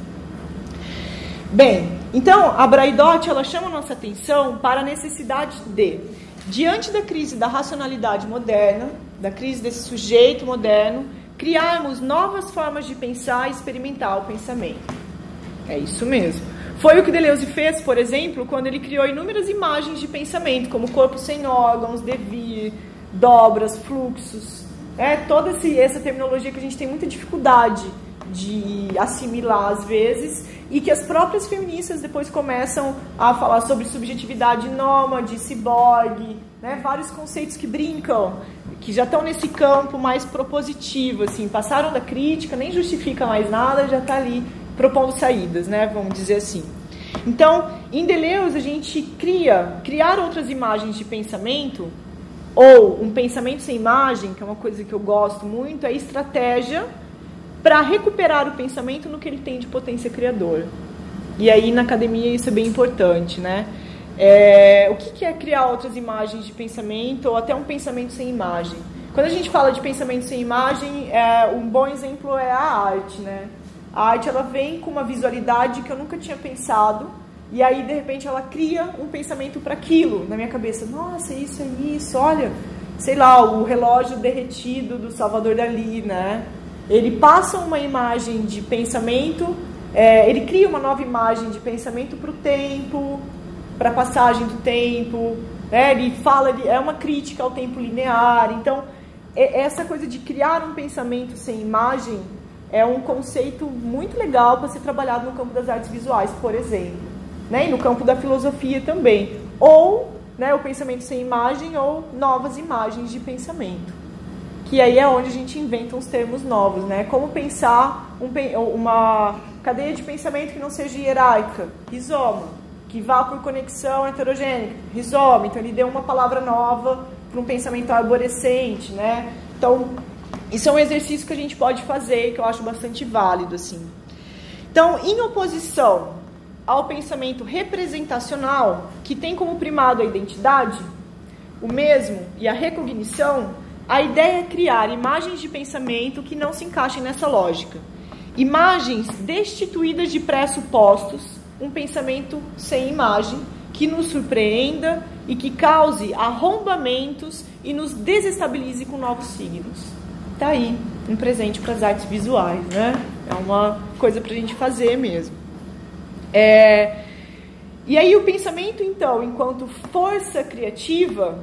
Bem, então, a Braidot, ela chama a nossa atenção para a necessidade de, diante da crise da racionalidade moderna, da crise desse sujeito moderno, criarmos novas formas de pensar e experimentar o pensamento. É isso mesmo. Foi o que Deleuze fez, por exemplo, quando ele criou inúmeras imagens de pensamento, como corpo sem órgãos, devir, dobras, fluxos. Toda essa terminologia que a gente tem muita dificuldade de assimilar às vezes, e que as próprias feministas depois começam a falar sobre subjetividade nômade, ciborgue, né? Vários conceitos que brincam, que já estão nesse campo mais propositivo, assim, passaram da crítica, nem justifica mais nada, já está ali propondo saídas, né? Vamos dizer assim. Então, em Deleuze, a gente criar outras imagens de pensamento, ou um pensamento sem imagem, que é uma coisa que eu gosto muito, é estratégia para recuperar o pensamento no que ele tem de potência criadora. E aí, na academia, isso é bem importante, né? O que é criar outras imagens de pensamento, ou até um pensamento sem imagem? Quando a gente fala de pensamento sem imagem, um bom exemplo é a arte, né? A arte, ela vem com uma visualidade que eu nunca tinha pensado, e aí, de repente, ela cria um pensamento para aquilo na minha cabeça. Nossa, isso é isso, olha, sei lá, o relógio derretido do Salvador Dalí, né? Ele passa uma imagem de pensamento, ele cria uma nova imagem de pensamento para o tempo, para a passagem do tempo, né? Ele fala, é uma crítica ao tempo linear. Então, essa coisa de criar um pensamento sem imagem é um conceito muito legal para ser trabalhado no campo das artes visuais, por exemplo, né? E no campo da filosofia também. Ou, né, o pensamento sem imagem, ou novas imagens de pensamento. Que aí é onde a gente inventa uns termos novos, né? Como pensar uma cadeia de pensamento que não seja hierárquica, rizoma, que vá por conexão heterogênica, rizoma. Então, ele deu uma palavra nova para um pensamento arborescente, né? Então, isso é um exercício que a gente pode fazer, que eu acho bastante válido, assim. Então, em oposição ao pensamento representacional, que tem como primado a identidade, o mesmo e a recognição, a ideia é criar imagens de pensamento que não se encaixem nessa lógica. Imagens destituídas de pressupostos, um pensamento sem imagem, que nos surpreenda e que cause arrombamentos e nos desestabilize com novos signos. Tá aí, um presente para as artes visuais, né? É uma coisa para a gente fazer mesmo. E aí o pensamento, então, enquanto força criativa,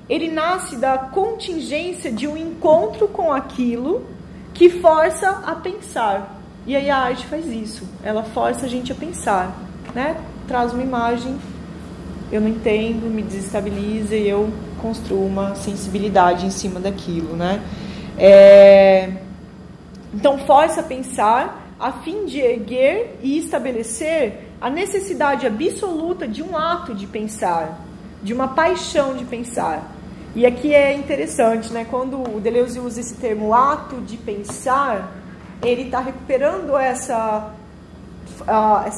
ele nasce da contingência de um encontro com aquilo que força a pensar. E aí a arte faz isso, ela força a gente a pensar, né? Traz uma imagem, eu não entendo, me desestabiliza e eu construo uma sensibilidade em cima daquilo, né? Então força a pensar a fim de erguer e estabelecer a necessidade absoluta de um ato de pensar, de uma paixão de pensar. E aqui é interessante, né? Quando o Deleuze usa esse termo ato de pensar, ele está recuperando essa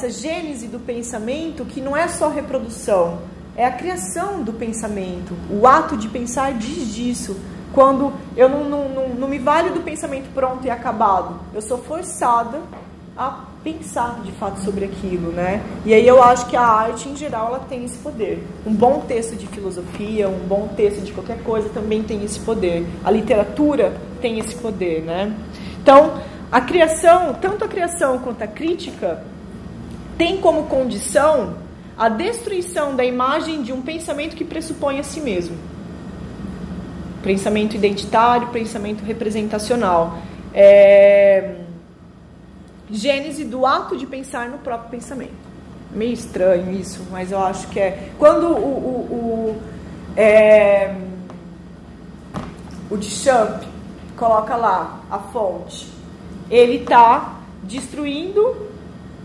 gênese do pensamento, que não é só reprodução, é a criação do pensamento. O ato de pensar diz disso. Quando eu não me valho do pensamento pronto e acabado, eu sou forçada a pensar de fato sobre aquilo, né? E aí eu acho que a arte em geral ela tem esse poder. Um bom texto de filosofia, um bom texto de qualquer coisa também tem esse poder. A literatura tem esse poder, né? Então, a criação, tanto a criação quanto a crítica, tem como condição a destruição da imagem de um pensamento que pressupõe a si mesmo. Pensamento identitário, pensamento representacional. Gênese do ato de pensar no próprio pensamento. Meio estranho isso, mas eu acho que é. Quando o Duchamp coloca lá a fonte, ele está destruindo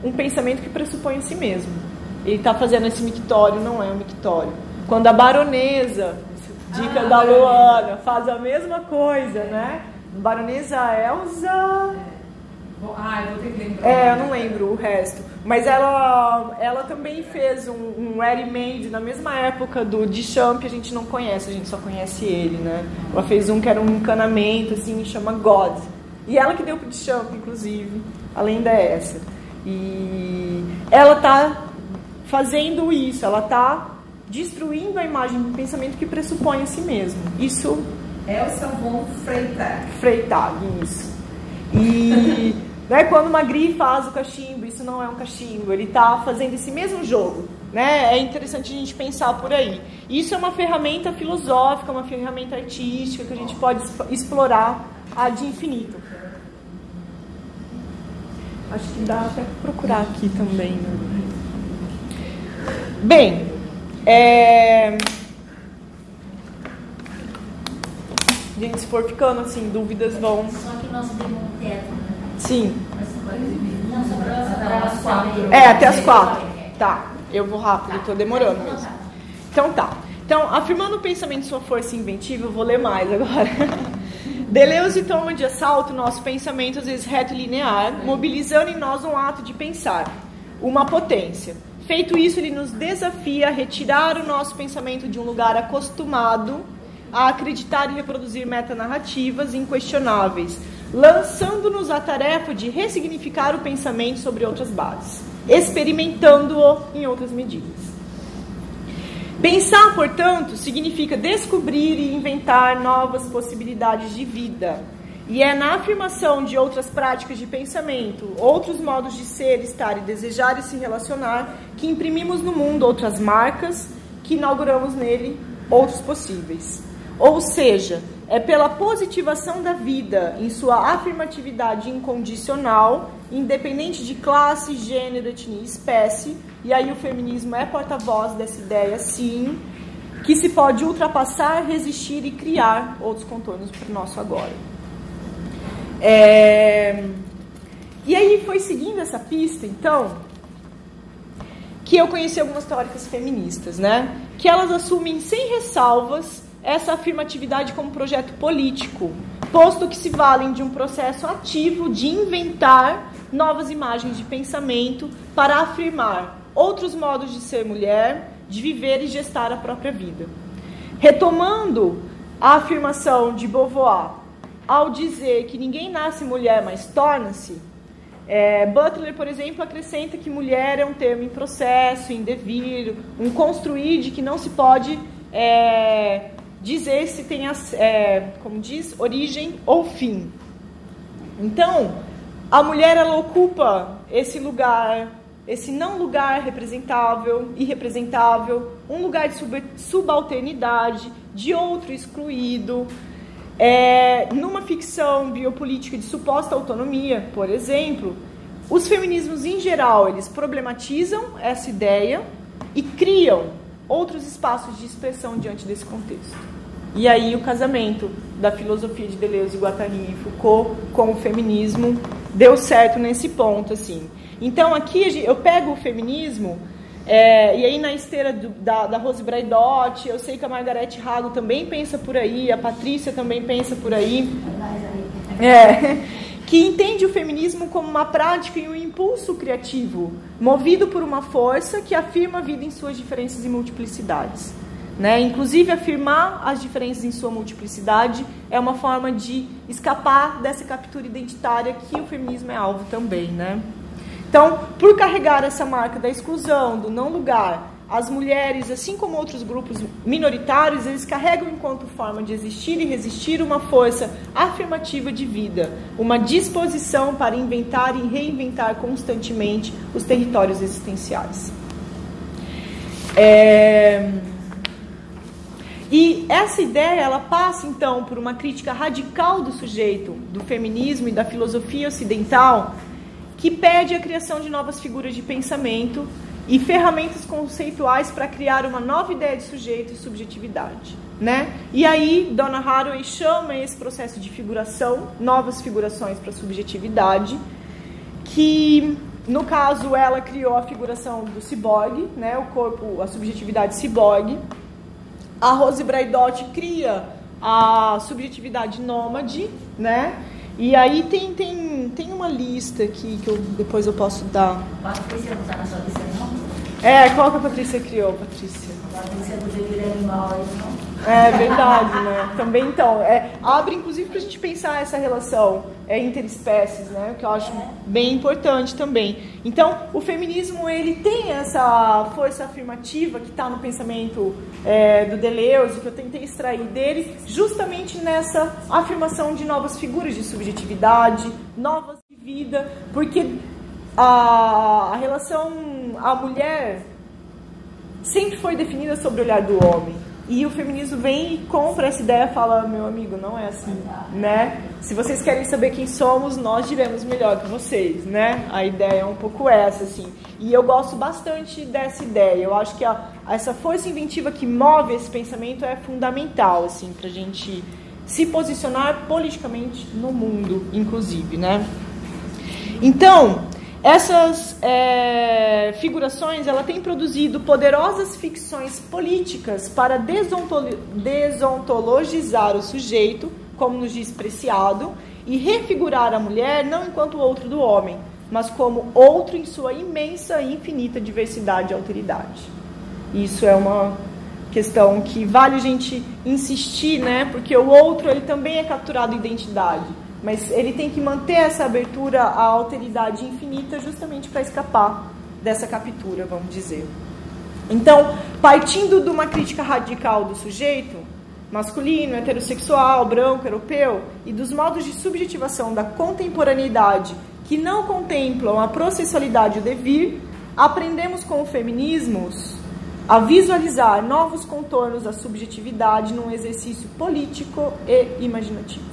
um pensamento que pressupõe a si mesmo. Ele está fazendo esse mictório, não é um mictório. Quando a baronesa, dica da Luana, faz a mesma coisa, né? Baronesa Elsa... eu vou ter que lembrar. Eu não lembro o resto. Mas ela também fez um ready-made na mesma época do Duchamp, a gente não conhece, a gente só conhece ele, né? Ela fez um que era um encanamento, assim, chama God. E ela que deu pro Duchamp, inclusive, além dessa. E ela tá fazendo isso, ela tá destruindo a imagem do pensamento que pressupõe a si mesmo. Isso... Elsa von Freytag. Freytag, isso. E... né, quando o Magritte faz o cachimbo, isso não é um cachimbo, ele está fazendo esse mesmo jogo, né? É interessante a gente pensar por aí. Isso é uma ferramenta filosófica, uma ferramenta artística que a gente pode explorar ad infinito. Acho que dá até procurar aqui também. Né? Bem, gente, se for ficando assim, dúvidas vão... Só que nós temos um teto, né? Sim. Não, só para as 4. Até as 4. Tá, eu vou rápido, estou demorando mesmo. Então tá. Então, afirmando o pensamento de sua força inventiva, eu vou ler mais agora. Deleuze toma de assalto nosso pensamento, às vezes reto e linear, mobilizando em nós um ato de pensar, uma potência. Feito isso, ele nos desafia a retirar o nosso pensamento de um lugar acostumado a acreditar e reproduzir metanarrativas inquestionáveis, lançando-nos a tarefa de ressignificar o pensamento sobre outras bases, experimentando-o em outras medidas. Pensar, portanto, significa descobrir e inventar novas possibilidades de vida. E é na afirmação de outras práticas de pensamento, outros modos de ser, estar e desejar e se relacionar, que imprimimos no mundo outras marcas, que inauguramos nele outros possíveis. Ou seja, é pela positivação da vida em sua afirmatividade incondicional, independente de classe, gênero, etnia e espécie, e aí o feminismo é porta-voz dessa ideia, sim, que se pode ultrapassar, resistir e criar outros contornos para o nosso agora. E aí foi seguindo essa pista, então, que eu conheci algumas teóricas feministas, né? Que elas assumem sem ressalvas essa afirmatividade como projeto político, posto que se valem de um processo ativo de inventar novas imagens de pensamento para afirmar outros modos de ser mulher, de viver e gestar a própria vida. Retomando a afirmação de Beauvoir, ao dizer que ninguém nasce mulher, mas torna-se, Butler, por exemplo, acrescenta que mulher é um termo em processo, em devir, um construir de que não se pode dizer se tem, como diz, origem ou fim. Então, a mulher, ela ocupa esse lugar, esse não lugar representável, irrepresentável, um lugar de subalternidade, de outro excluído, numa ficção biopolítica de suposta autonomia, por exemplo. Os feminismos, em geral, eles problematizam essa ideia e criam outros espaços de expressão diante desse contexto. E aí o casamento da filosofia de Deleuze, Guattari e Foucault com o feminismo deu certo nesse ponto, assim. Então aqui eu pego o feminismo, e aí na esteira da Rose Braidotti, eu sei que a Margaret Hago também pensa por aí, a Patrícia também pensa por aí, que entende o feminismo como uma prática e um impulso criativo, movido por uma força que afirma a vida em suas diferenças e multiplicidades. Né? Inclusive, afirmar as diferenças em sua multiplicidade é uma forma de escapar dessa captura identitária que o feminismo é alvo também. Né? Então, por carregar essa marca da exclusão, do não lugar, as mulheres, assim como outros grupos minoritários, eles carregam enquanto forma de existir e resistir uma força afirmativa de vida, uma disposição para inventar e reinventar constantemente os territórios existenciais. E essa ideia, ela passa, então, por uma crítica radical do sujeito, do feminismo e da filosofia ocidental, que pede a criação de novas figuras de pensamento e ferramentas conceituais para criar uma nova ideia de sujeito e subjetividade. Né? E aí, Donna Haraway chama esse processo de figuração, novas figurações para a subjetividade, que, no caso, ela criou a figuração do ciborgue, né? O corpo, a subjetividade ciborgue. A Rose Braidotti cria a subjetividade nômade, né? E aí tem uma lista aqui que depois eu posso dar. Patrícia não está na sua lista, não? Qual que a Patrícia criou, Patrícia? A Patrícia do dever animal aí, não? É verdade, né? Também, então, abre inclusive para a gente pensar essa relação interespécies, né? Que eu acho bem importante também. Então, o feminismo, ele tem essa força afirmativa que está no pensamento do Deleuze, que eu tentei extrair dele, justamente nessa afirmação de novas figuras de subjetividade, novas de vida, porque a relação à mulher sempre foi definida sobre o olhar do homem. E o feminismo vem e compra essa ideia e fala, meu amigo, não é assim, né? Se vocês querem saber quem somos, nós diremos melhor que vocês, né? A ideia é um pouco essa, assim. E eu gosto bastante dessa ideia. Eu acho que essa força inventiva que move esse pensamento é fundamental, assim, pra gente se posicionar politicamente no mundo, inclusive, né? Então, essas figurações, ela tem produzido poderosas ficções políticas para desontologizar o sujeito, como nos diz Preciado, e refigurar a mulher não enquanto outro do homem, mas como outro em sua imensa e infinita diversidade e alteridade. Isso é uma questão que vale a gente insistir, né? Porque o outro, ele também é capturado identidade, mas ele tem que manter essa abertura à alteridade infinita justamente para escapar dessa captura, vamos dizer. Então, partindo de uma crítica radical do sujeito, masculino, heterossexual, branco, europeu, e dos modos de subjetivação da contemporaneidade que não contemplam a processualidade e o devir, aprendemos com o feminismo a visualizar novos contornos da subjetividade num exercício político e imaginativo.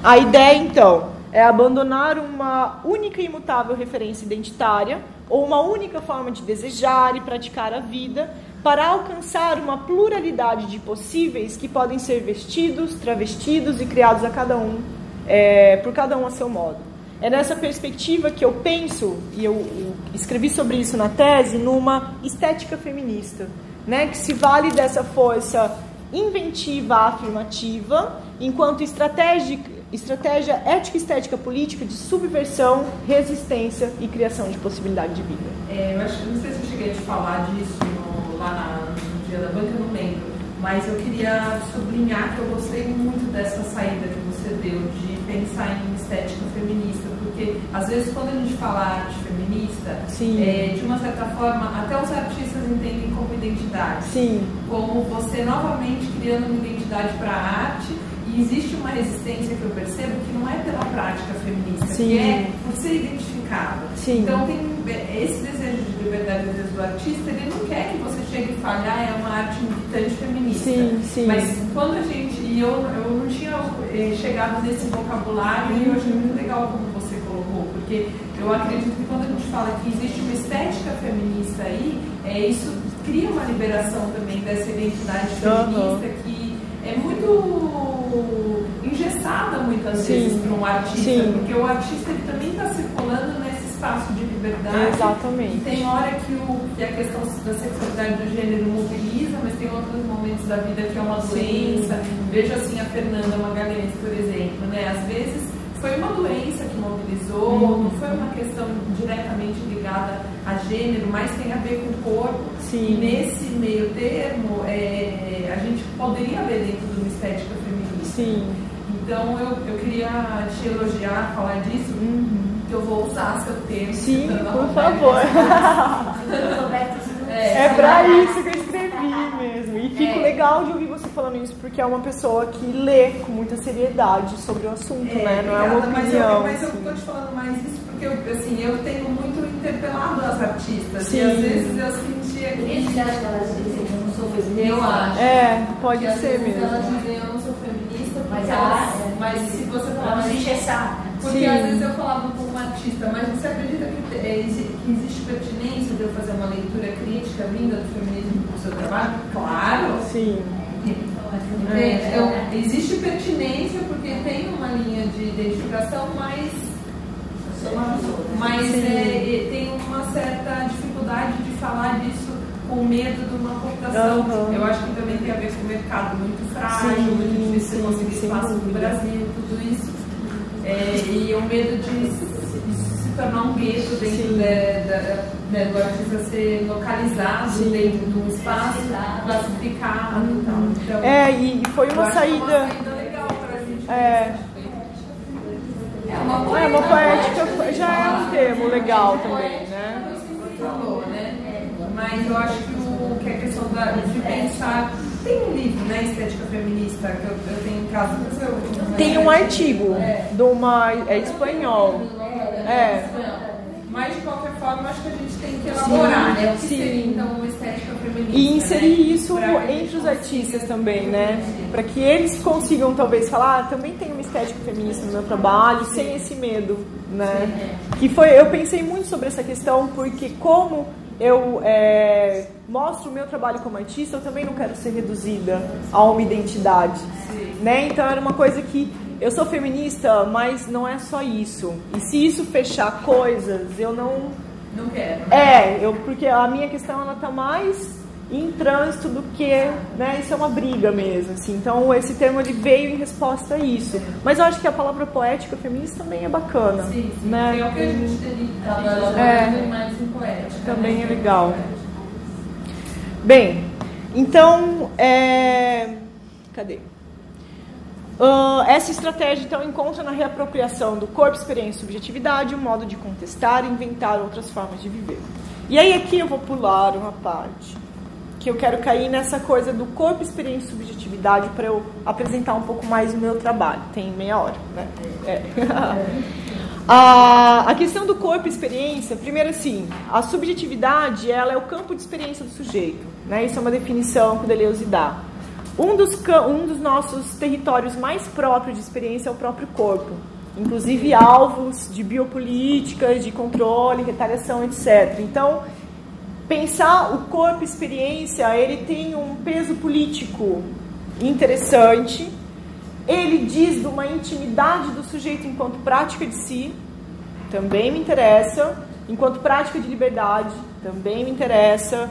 A ideia, então, é abandonar uma única e imutável referência identitária ou uma única forma de desejar e praticar a vida para alcançar uma pluralidade de possíveis que podem ser vestidos, travestidos e criados por cada um a seu modo. É nessa perspectiva que eu penso, e eu escrevi sobre isso na tese, numa estética feminista, né, que se vale dessa força inventiva afirmativa enquanto estratégia ética, estética, política de subversão, resistência e criação de possibilidade de vida. Eu acho que não sei se eu cheguei a te falar disso lá no Dia da Banca, eu não lembro, mas eu queria sublinhar que eu gostei muito dessa saída que você deu de pensar em estética feminista, porque às vezes quando a gente fala arte feminista, de uma certa forma até os artistas entendem como identidade. Sim. Como você novamente criando uma identidade para a arte. E existe uma resistência que eu percebo que não é pela prática feminista, que é por ser identificada. Então tem esse desejo de liberdade do artista, ele não quer que você chegue e fale, é uma arte militante feminista. Mas quando a gente, e eu não tinha chegado nesse vocabulário, e eu achei muito legal como você colocou, porque eu acredito que quando a gente fala que existe uma estética feminista aí, isso cria uma liberação também dessa identidade feminista que é muito engessada muitas vezes para um artista, porque o artista ele também está circulando nesse espaço de liberdade. Exatamente. E tem hora que a questão da sexualidade do gênero mobiliza, mas tem outros momentos da vida que é uma doença. Vejo assim a Fernanda Magalhães, por exemplo, né? Às vezes foi uma doença que mobilizou, não foi uma questão diretamente ligada a gênero, mas tem a ver com o corpo. E nesse meio termo, a gente poderia ver dentro de uma estética feminista. Então eu queria te elogiar, falar disso, que eu vou usar seu termo. Sim, por favor. É pra isso que eu escrevi mesmo. E fico legal de ouvir você falando isso, porque é uma pessoa que lê com muita seriedade sobre o assunto, né? Não é uma opinião. Mas eu tô te falando mais isso porque eu tenho muito interpelado as artistas. E às vezes eu sentia que... Eles acham que elas dizem que eu não sou feminista? Eu acho. Pode ser mesmo. Elas dizem eu não sou feminista, mas se você falar... Porque às vezes eu falava com uma artista, mas você acredita que existe pertinência de eu fazer uma leitura crítica vinda do feminismo para o seu trabalho? Claro! Sim. Existe pertinência porque tem uma linha de identificação, mas tem uma certa dificuldade de falar disso com medo de uma cooptação. Eu acho que também tem a ver com o mercado muito frágil, muito difícil conseguir espaço no Brasil, tudo isso. E o medo de se tornar um gueto dentro do artista ser localizado dentro de um espaço classificado e tal. Então, e foi uma saída legal para a gente. Uma poética já é um termo legal também, né? Mas eu acho que a questão de pensar... Tem um livro, né, Estética Feminista, que eu tenho em casa. Tem um artigo de uma... É espanhol. Mas, de qualquer forma, acho que a gente tem que elaborar, né? O que seria, então, uma estética feminista. E inserir isso entre os artistas também, né? Para que eles consigam, talvez, falar, também tem uma estética feminista no meu trabalho, sem esse medo, né? Que foi, eu pensei muito sobre essa questão, porque como eu mostro o meu trabalho como artista, eu também não quero ser reduzida a uma identidade, né? Então, era uma coisa que eu sou feminista, mas não é só isso. E se isso fechar coisas, eu não quero. Porque a minha questão, ela tá mais em trânsito do que, né, isso é uma briga mesmo, assim. Então, esse termo, ele veio em resposta a isso. Mas eu acho que a palavra poética feminista também é bacana. Sim, né? É o que a gente teria mais em poética. Também é legal. Bem, então, cadê? Essa estratégia, então, encontra na reapropriação do corpo, experiência e subjetividade um modo de contestar e inventar outras formas de viver. E aí aqui eu vou pular uma parte, que eu quero cair nessa coisa do corpo, experiência e subjetividade para eu apresentar um pouco mais o meu trabalho. Tem meia hora, né? A questão do corpo e experiência, primeiro assim, a subjetividade, ela é o campo de experiência do sujeito, né? Isso é uma definição que o Deleuze dá. Um dos nossos territórios mais próprios de experiência é o próprio corpo, inclusive alvos de biopolíticas, de controle, retaliação, etc. Então, pensar o corpo e experiência, ele tem um peso político interessante, ele diz de uma intimidade do sujeito enquanto prática de si, também me interessa, enquanto prática de liberdade, também me interessa.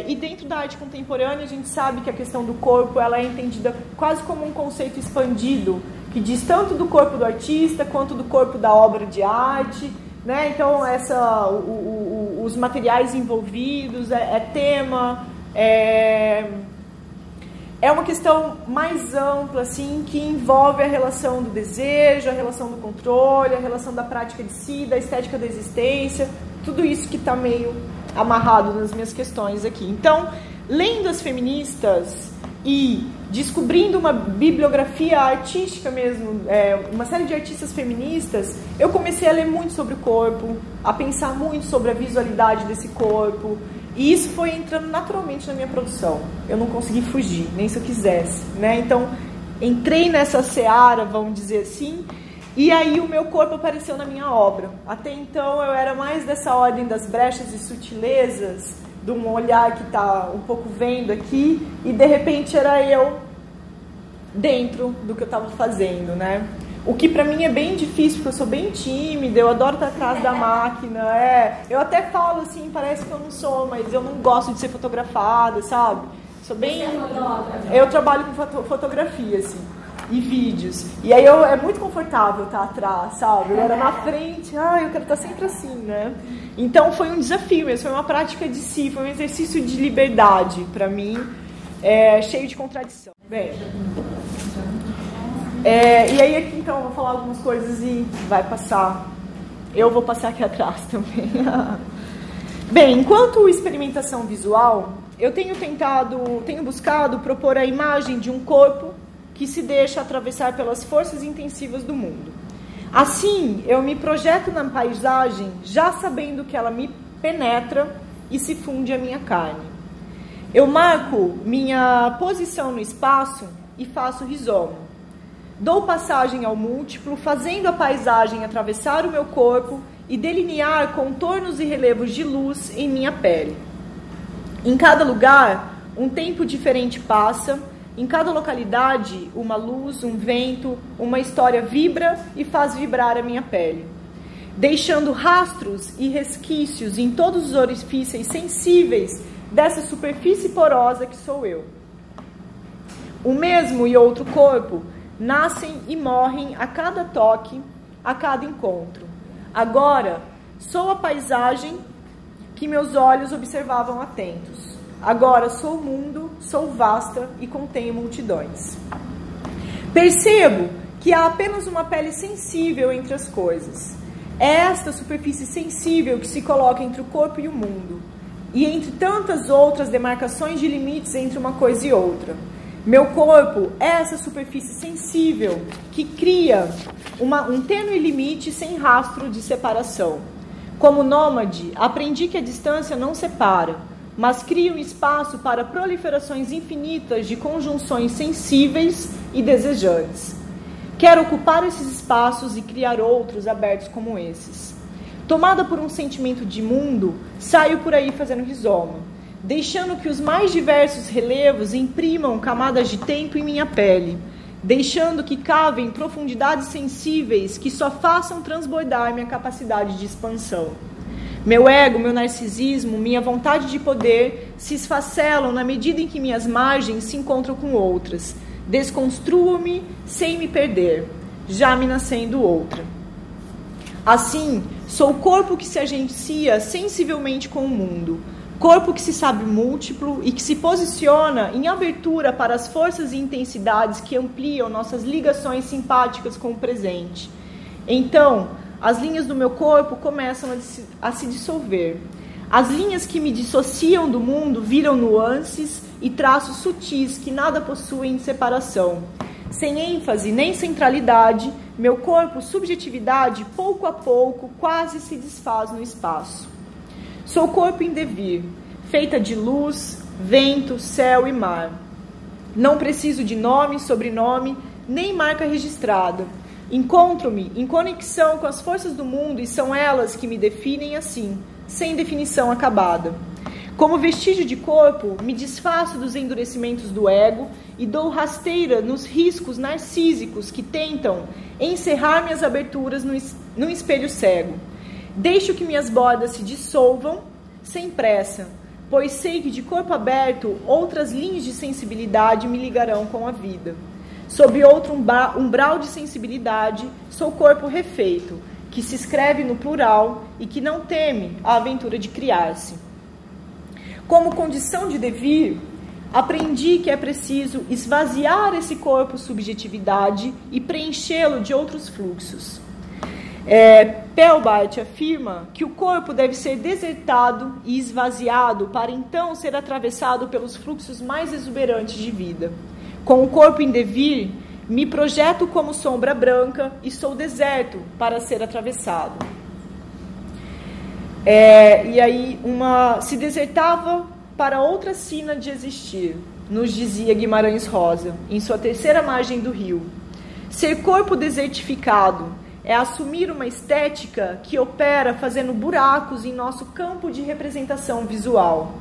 E dentro da arte contemporânea, a gente sabe que a questão do corpo, ela é entendida quase como um conceito expandido, que diz tanto do corpo do artista, quanto do corpo da obra de arte, né? Então, os materiais envolvidos, tema, é uma questão mais ampla, assim, que envolve a relação do desejo, a relação do controle, a relação da prática de si, da estética da existência, tudo isso que está meio amarrado nas minhas questões aqui. Então, lendo as feministas e descobrindo uma bibliografia artística mesmo, uma série de artistas feministas, eu comecei a ler muito sobre o corpo, a pensar muito sobre a visualidade desse corpo, e isso foi entrando naturalmente na minha produção. Eu não consegui fugir, nem se eu quisesse, né? Então, entrei nessa seara, vamos dizer assim, e aí o meu corpo apareceu na minha obra. Até então eu era mais dessa ordem das brechas e sutilezas, de um olhar que está um pouco vendo aqui, e de repente era eu dentro do que eu estava fazendo, né? O que pra mim é bem difícil, porque eu sou bem tímida, eu adoro estar atrás da máquina, eu até falo assim, parece que eu não sou, mas eu não gosto de ser fotografada, sabe? Sou bem... Eu trabalho com fotografia, assim, e vídeos. E aí é muito confortável estar atrás, sabe? Eu era na frente, eu quero estar sempre assim, né? Então foi um desafio mesmo, foi uma prática de si, foi um exercício de liberdade pra mim, cheio de contradição. Bem... e aí aqui então eu vou falar algumas coisas e vai passar. Eu vou passar aqui atrás também. Bem, enquanto experimentação visual, eu tenho buscado propor a imagem de um corpo que se deixa atravessar pelas forças intensivas do mundo. Assim, eu me projeto na paisagem já sabendo que ela me penetra e se funde à minha carne. Eu marco minha posição no espaço e faço rizomo. Dou passagem ao múltiplo, fazendo a paisagem atravessar o meu corpo e delinear contornos e relevos de luz em minha pele. Em cada lugar, um tempo diferente passa, em cada localidade, uma luz, um vento, uma história vibra e faz vibrar a minha pele, deixando rastros e resquícios em todos os orifícios sensíveis dessa superfície porosa que sou eu. O mesmo e outro corpo nascem e morrem a cada toque, a cada encontro. Agora, sou a paisagem que meus olhos observavam atentos. Agora sou o mundo, sou vasta e contenho multidões. Percebo que há apenas uma pele sensível entre as coisas. É esta superfície sensível que se coloca entre o corpo e o mundo, e entre tantas outras demarcações de limites entre uma coisa e outra. Meu corpo é essa superfície sensível que cria um tênue limite sem rastro de separação. Como nômade, aprendi que a distância não separa, mas cria um espaço para proliferações infinitas de conjunções sensíveis e desejantes. Quero ocupar esses espaços e criar outros abertos como esses. Tomada por um sentimento de mundo, saio por aí fazendo rizoma, deixando que os mais diversos relevos imprimam camadas de tempo em minha pele, deixando que cavem profundidades sensíveis que só façam transbordar minha capacidade de expansão. Meu ego, meu narcisismo, minha vontade de poder se esfacelam na medida em que minhas margens se encontram com outras. Desconstruo-me sem me perder, já me nascendo outra. Assim, sou o corpo que se agencia sensivelmente com o mundo, corpo que se sabe múltiplo e que se posiciona em abertura para as forças e intensidades que ampliam nossas ligações simpáticas com o presente. Então, as linhas do meu corpo começam a se dissolver. As linhas que me dissociam do mundo viram nuances e traços sutis que nada possuem em separação. Sem ênfase nem centralidade, meu corpo, subjetividade, pouco a pouco, quase se desfaz no espaço. Sou corpo em devir, feita de luz, vento, céu e mar. Não preciso de nome, sobrenome, nem marca registrada. Encontro-me em conexão com as forças do mundo e são elas que me definem assim, sem definição acabada. Como vestígio de corpo, me desfaço dos endurecimentos do ego e dou rasteira nos riscos narcísicos que tentam encerrar minhas aberturas no espelho cego. Deixo que minhas bordas se dissolvam sem pressa, pois sei que de corpo aberto outras linhas de sensibilidade me ligarão com a vida. Sob outro umbral de sensibilidade, sou corpo refeito, que se escreve no plural e que não teme a aventura de criar-se. Como condição de devir, aprendi que é preciso esvaziar esse corpo subjetividade e preenchê-lo de outros fluxos. Pelbart afirma que o corpo deve ser desertado e esvaziado para então ser atravessado pelos fluxos mais exuberantes de vida. Com o corpo em devir, me projeto como sombra branca e sou deserto para ser atravessado. E aí se desertava para outra sina de existir, nos dizia Guimarães Rosa, em sua terceira margem do rio. Ser corpo desertificado é assumir uma estética que opera fazendo buracos em nosso campo de representação visual.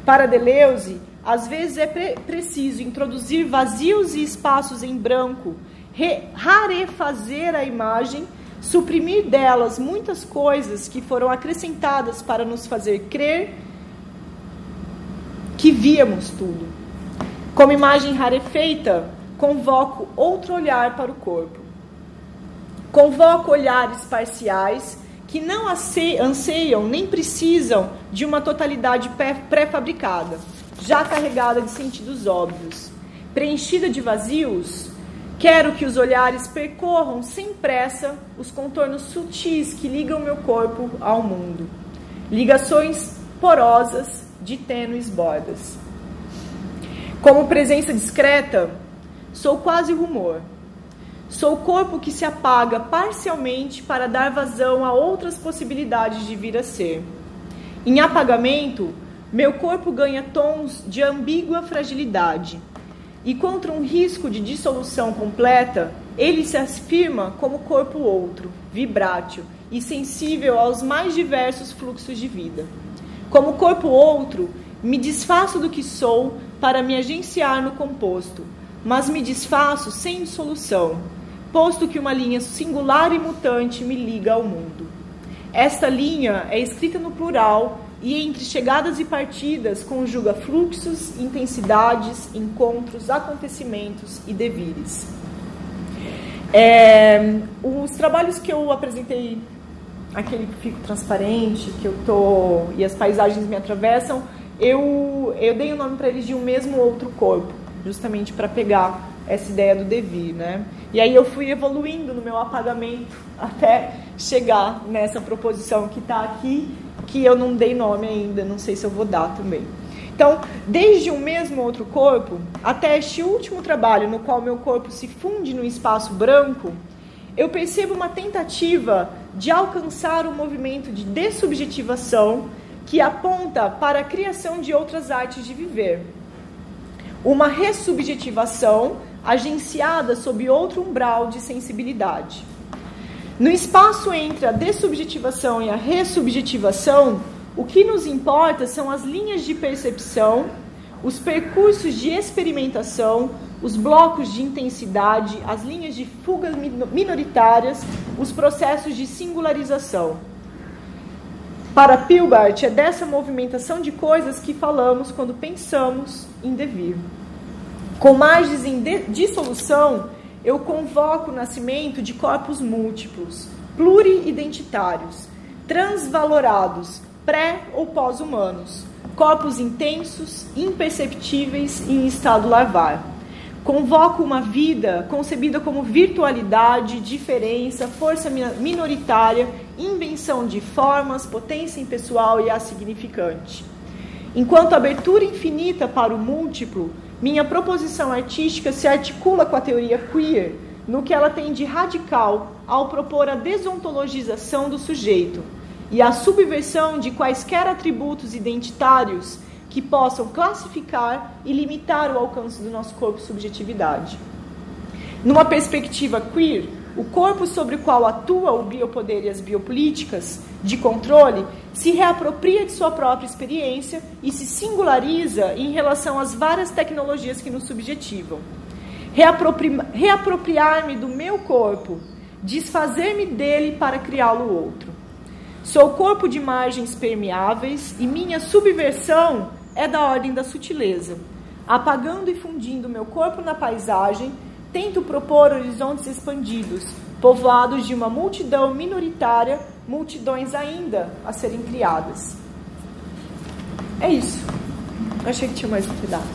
Para Deleuze, às vezes é preciso introduzir vazios e espaços em branco, rarefazer a imagem, suprimir delas muitas coisas que foram acrescentadas para nos fazer crer que víamos tudo. Como imagem rarefeita, convoco outro olhar para o corpo. Convoco olhares parciais que não anseiam nem precisam de uma totalidade pré-fabricada, já carregada de sentidos óbvios. Preenchida de vazios, quero que os olhares percorram sem pressa os contornos sutis que ligam meu corpo ao mundo. Ligações porosas de tênues bordas. Como presença discreta, sou quase rumor. Sou o corpo que se apaga parcialmente para dar vazão a outras possibilidades de vir a ser. Em apagamento, meu corpo ganha tons de ambígua fragilidade. E contra um risco de dissolução completa, ele se afirma como corpo outro, vibrátil e sensível aos mais diversos fluxos de vida. Como corpo outro, me desfaço do que sou para me agenciar no composto, mas me desfaço sem dissolução, posto que uma linha singular e mutante me liga ao mundo. Esta linha é escrita no plural e entre chegadas e partidas conjuga fluxos, intensidades, encontros, acontecimentos e devires. Os trabalhos que eu apresentei, aquele que fico transparente, que eu tô e as paisagens me atravessam, eu dei o nome para eles de um mesmo outro corpo, justamente para pegar essa ideia do devir, né? E aí eu fui evoluindo no meu apagamento até chegar nessa proposição que está aqui, que eu não dei nome ainda, não sei se eu vou dar também. Então, desde um mesmo outro corpo, até este último trabalho no qual meu corpo se funde no espaço branco, eu percebo uma tentativa de alcançar um movimento de dessubjetivação que aponta para a criação de outras artes de viver. Uma ressubjetivação agenciada sob outro umbral de sensibilidade. No espaço entre a dessubjetivação e a ressubjetivação, o que nos importa são as linhas de percepção, os percursos de experimentação, os blocos de intensidade, as linhas de fugas minoritárias, os processos de singularização. Para Pilbart, é dessa movimentação de coisas que falamos quando pensamos em devir. Com margens em dissolução, eu convoco o nascimento de corpos múltiplos, pluri-identitários, transvalorados, pré- ou pós-humanos, corpos intensos, imperceptíveis e em estado larvar. Convoco uma vida concebida como virtualidade, diferença, força minoritária, invenção de formas, potência impessoal e assignificante. Enquanto abertura infinita para o múltiplo, minha proposição artística se articula com a teoria queer no que ela tem de radical ao propor a desontologização do sujeito e a subversão de quaisquer atributos identitários que possam classificar e limitar o alcance do nosso corpo subjetividade. Numa perspectiva queer, o corpo sobre o qual atua o biopoder e as biopolíticas de controle se reapropria de sua própria experiência e se singulariza em relação às várias tecnologias que nos subjetivam. Reapropriar-me do meu corpo, desfazer-me dele para criá-lo outro. Sou corpo de margens permeáveis e minha subversão é da ordem da sutileza. Apagando e fundindo meu corpo na paisagem, tento propor horizontes expandidos, povoados de uma multidão minoritária, multidões ainda a serem criadas. É isso. Eu achei que tinha mais um pedaço.